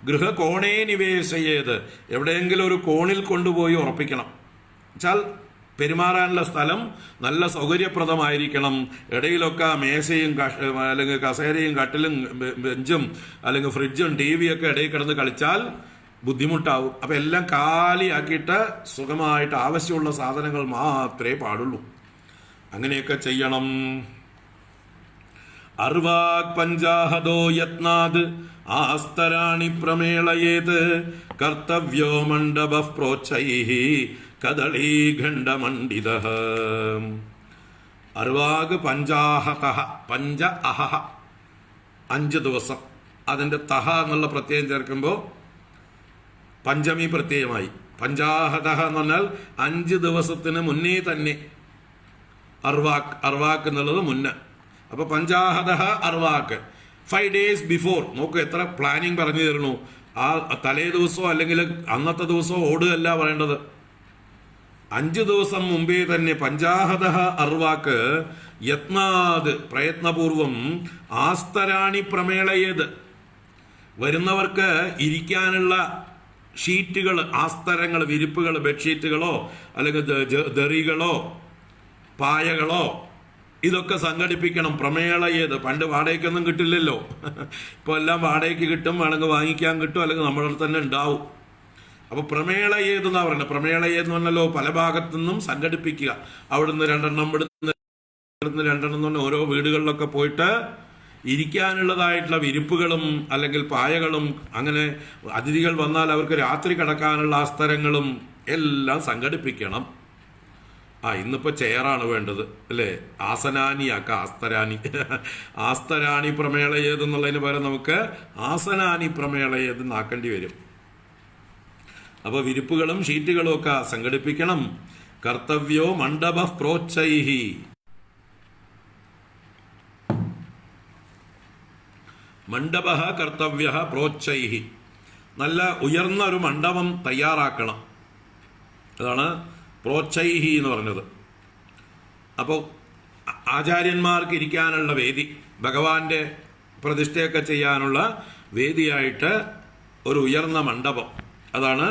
ഗൃഹകോണേ നിവേശയേത്, എവിടെയെങ്കിലും ഒരു കോണിൽ കൊണ്ടുപോയി ഉറപ്പിക്കണം. വെച്ചാൽ പെരുമാറാനുള്ള സ്ഥലം നല്ല സൗകര്യപ്രദമായിരിക്കണം. ഇടയിലൊക്കെ മേശയും അല്ലെങ്കിൽ കസേരയും കട്ടിലും ബെഞ്ചും അല്ലെങ്കിൽ ഫ്രിഡ്ജും ടി വിയൊക്കെ ഇടയിൽ കിടന്ന് കളിച്ചാൽ ബുദ്ധിമുട്ടാവും. അപ്പം എല്ലാം കാലിയാക്കിയിട്ട് സുഖമായിട്ട് ആവശ്യമുള്ള സാധനങ്ങൾ മാത്രമേ പാടുള്ളൂ. അങ്ങനെയൊക്കെ ചെയ്യണം. അർവാക് പഞ്ചാഹതോ യത്നാത് ആസ്തരാണി പ്രമേളയേത് കർത്തവ്യോ മണ്ഡപഃ പ്രോച്ഛൈഃ കദളീഖണ്ഡമണ്ഡിതഃ. അർവാക് പഞ്ചാഹതഃ, പഞ്ച അഹഃ 5 ദിവസം. അതിൻ്റെ തഹ എന്നുള്ള പ്രത്യയം ചേർക്കുമ്പോൾ പഞ്ചമി പ്രത്യയമായി. പഞ്ചാഹതഃ എന്ന് പറഞ്ഞാൽ 5 ദിവസത്തിന് മുന്നേ തന്നെ. അർവാക്ക്, അർവാക്ക് എന്നുള്ളത് മുന്നേ. അപ്പോൾ പഞ്ചാഹത അർവാക്ക് 5 days ബിഫോർ. നോക്ക് എത്ര പ്ലാനിങ് പറഞ്ഞു തരണു. ആ തലേ ദിവസമോ അല്ലെങ്കിൽ അന്നത്തെ ദിവസമോ ഓടുകയല്ല പറയേണ്ടത്. 5 ദിവസം മുമ്പേ തന്നെ പഞ്ചാഹത അർവാക്ക് യത്നാത് പ്രയത്നപൂർവം ആസ്തരാണി പ്രമേളയേത്. വരുന്നവർക്ക് ഇരിക്കാനുള്ള ഷീറ്റുകൾ, ആസ്തരങ്ങൾ, വിരിപ്പുകൾ, ബെഡ്ഷീറ്റുകളോ അല്ലെങ്കിൽ ദറികളോ പായകളോ ഇതൊക്കെ സംഘടിപ്പിക്കണം. പ്രമേളയേത്. പണ്ട് വാടകയ്ക്കൊന്നും കിട്ടില്ലല്ലോ, ഇപ്പോൾ എല്ലാം വാടകയ്ക്ക് കിട്ടും, വേണമെങ്കിൽ വാങ്ങിക്കാൻ കിട്ടും, അല്ലെങ്കിൽ നമ്മുടെ അടുത്ത് തന്നെ ഉണ്ടാവും. അപ്പോൾ പ്രമേളയേത് എന്നാ പറയുന്നത്. പ്രമേളയേത് എന്ന് പറഞ്ഞല്ലോ പല ഭാഗത്തു നിന്നും സംഘടിപ്പിക്കുക. അവിടുന്ന് 2 ഇവിടുന്ന് 2 എന്ന് പറഞ്ഞാൽ ഓരോ വീടുകളിലൊക്കെ പോയിട്ട് ഇരിക്കാനുള്ളതായിട്ടുള്ള വിരിപ്പുകളും അല്ലെങ്കിൽ പായകളും, അങ്ങനെ അതിഥികൾ വന്നാൽ അവർക്ക് രാത്രി കിടക്കാനുള്ള ആസ്തരങ്ങളും എല്ലാം സംഘടിപ്പിക്കണം. ഇന്നിപ്പോൾ ചെയറാണ് വേണ്ടത് അല്ലേ? ആസനാനിയാക്ക, ആസ്തരാണി. ആസ്തരാണി പ്രമേളയേത് എന്നുള്ളതിന് പകരം നമുക്ക് ആസനാനി പ്രമേളയേത് എന്നാക്കേണ്ടി വരും. അപ്പോൾ വിരിപ്പുകളും ഷീറ്റുകളും ഒക്കെ സംഘടിപ്പിക്കണം. കർത്തവ്യോ മണ്ഡപ പ്രോച്ചൈഹി. മണ്ഡപ കർത്തവ്യ പ്രോച്ചൈഹി. നല്ല ഉയർന്ന ഒരു മണ്ഡപം തയ്യാറാക്കണം. അതാണ് പ്രോച്ചൈഹി എന്ന് പറഞ്ഞത്. അപ്പോൾ ആചാര്യന്മാർക്ക് ഇരിക്കാനുള്ള വേദി, ഭഗവാന്റെ പ്രതിഷ്ഠയൊക്കെ ചെയ്യാനുള്ള വേദിയായിട്ട് ഒരു ഉയർന്ന മണ്ഡപം, അതാണ്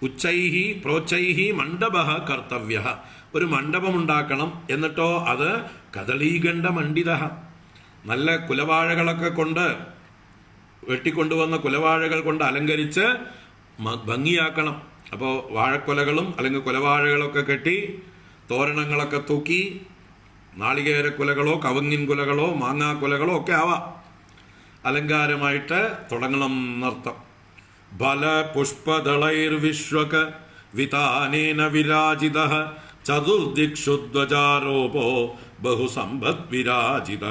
ഉച്ചൈഹി പ്രോച്ചൈഹി മണ്ഡപ കർത്തവ്യ. ഒരു മണ്ഡപം ഉണ്ടാക്കണം. എന്നിട്ടോ അത് കദളീകണ്ഠ മണ്ഡിത, നല്ല കുലവാഴകളൊക്കെ കൊണ്ട്, വെട്ടിക്കൊണ്ടുവന്ന കുലവാഴകൾ കൊണ്ട് അലങ്കരിച്ച് ഭംഗിയാക്കണം. അപ്പോൾ വാഴക്കൊലകളും അല്ലെങ്കിൽ കുലവാഴകളൊക്കെ കെട്ടി തോരണങ്ങളൊക്കെ തൂക്കി, നാളികേരക്കുലകളോ കവുങ്ങിൻ കുലകളോ മാങ്ങാക്കുലകളോ ഒക്കെ ആവാം, അലങ്കാരമായിട്ട് തുടങ്ങണം എന്നർത്ഥം. ബല പുഷ്പദളൈർവിശ്വക വിതാനേന വിരാജിത ചതുർദിക്ഷുധ്വജാരോപോ ബഹുസമ്പദ് വിരാജിത.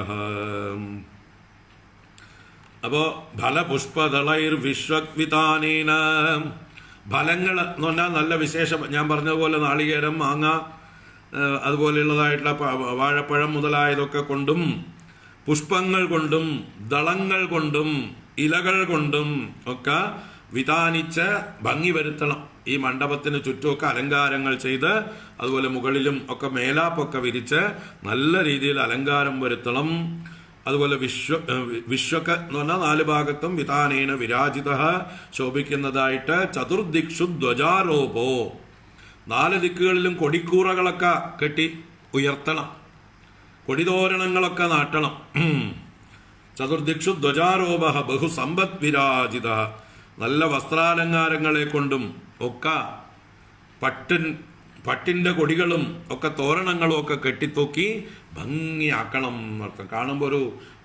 അപ്പോ ഫലപുഷ്പദളൈർവിശ്വവിതാനേന, ഫലങ്ങൾ എന്ന് പറഞ്ഞാൽ നല്ല വിശേഷം, ഞാൻ പറഞ്ഞതുപോലെ നാളികേരം, മാങ്ങ, അതുപോലെയുള്ളതായിട്ടുള്ള വാഴപ്പഴം മുതലായതൊക്കെ കൊണ്ടും, പുഷ്പങ്ങൾ കൊണ്ടും, ദളങ്ങൾ കൊണ്ടും, ഇലകൾ കൊണ്ടും ഒക്കെ വിതാനിച്ച് ഭംഗി വരുത്തണം. ഈ മണ്ഡപത്തിന് ചുറ്റുമൊക്കെ അലങ്കാരങ്ങൾ ചെയ്ത്, അതുപോലെ മുകളിലും ഒക്കെ മേലാപ്പൊക്കെ വിരിച്ച് നല്ല രീതിയിൽ അലങ്കാരം വരുത്തണം. അതുപോലെ വിശ്വക എന്ന് പറഞ്ഞാൽ 4 ഭാഗത്തും വിതാനേന വിരാജിത, ശോഭിക്കുന്നതായിട്ട്. ചതുർദിക്ഷു ധ്വജാരോപോ, 4 ദിക്കുകളിലും കൊടിക്കൂറകളൊക്കെ കെട്ടി ഉയർത്തണം, കൊടിതോരണങ്ങളൊക്കെ നാട്ടണം. ചതുർദിക്ഷു ധ്വജാരോപ ബഹുസമ്പദ് വിരാജിത, നല്ല വസ്ത്രാലങ്കാരങ്ങളെ കൊണ്ടും ഒക്കെ പട്ടിന്റെ കൊടികളും ഒക്കെ തോരണങ്ങളും ഒക്കെ കെട്ടിത്തൂക്കി ഭംഗിയാക്കണം എന്നർത്ഥം. കാണുമ്പോൾ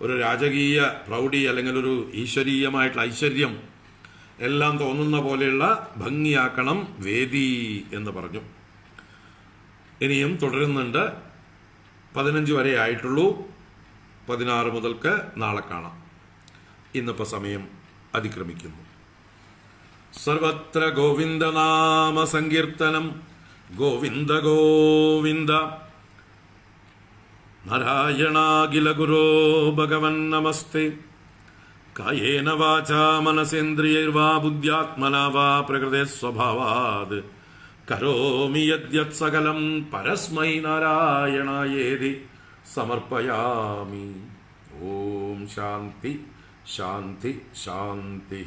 ഒരു രാജകീയ പ്രൗഢി അല്ലെങ്കിൽ ഒരു ഈശ്വരീയമായിട്ടുള്ള ഐശ്വര്യം എല്ലാം തോന്നുന്ന പോലെയുള്ള ഭംഗിയാക്കണം വേദി എന്ന് പറഞ്ഞു. ഇനിയും തുടരുന്നുണ്ട്. 15 വരെ ആയിട്ടുള്ളൂ. 16 മുതൽക്ക് നാളെ കാണാം. ഇന്നിപ്പോൾ സമയം അതിക്രമിക്കുന്നു. സർവത്ര ഗോവിന്ദനാമ സങ്കീർത്തനം. ഗോവിന്ദ ഗോവിന്ദ. നാരായണാഖില ഗുരോ ഭഗവൻ നമസ്തേ. കായേന വാചാ മനസേന്ദ്രിയൈർവാ ബുദ്ധ്യാത്മനാ വാ പ്രകൃതേ സ്വഭാവാത് കരോമി യദ്യത് സകലം പരസ്മൈ നാരായണായേതി സമർപ്പയാമി. ഓം ശാന്തി ശാന്തി ശാന്തി.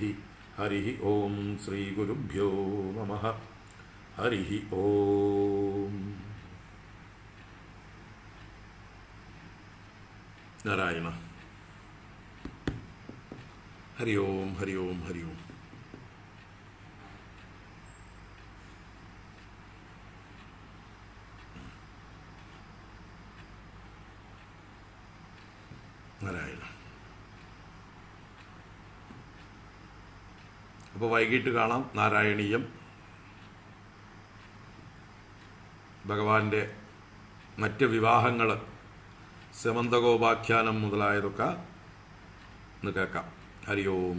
ഹരി ഓം. ശ്രീ ഗുരുഭ്യോ നമഃ. ഹരി ഓം. നാരായണ. ഹരി ഓം. ഹരി ഓം. ഹരി ഓം. നാരായണ. അപ്പോൾ വൈകിട്ട് കാണാം നാരായണീയം. ഭഗവാന്റെ മറ്റ് വിവാഹങ്ങൾ, സമന്തകോപാഖ്യാനം മുതലായതൊക്കെ ഇന്ന് കേൾക്കാം. ഹരി ഓം.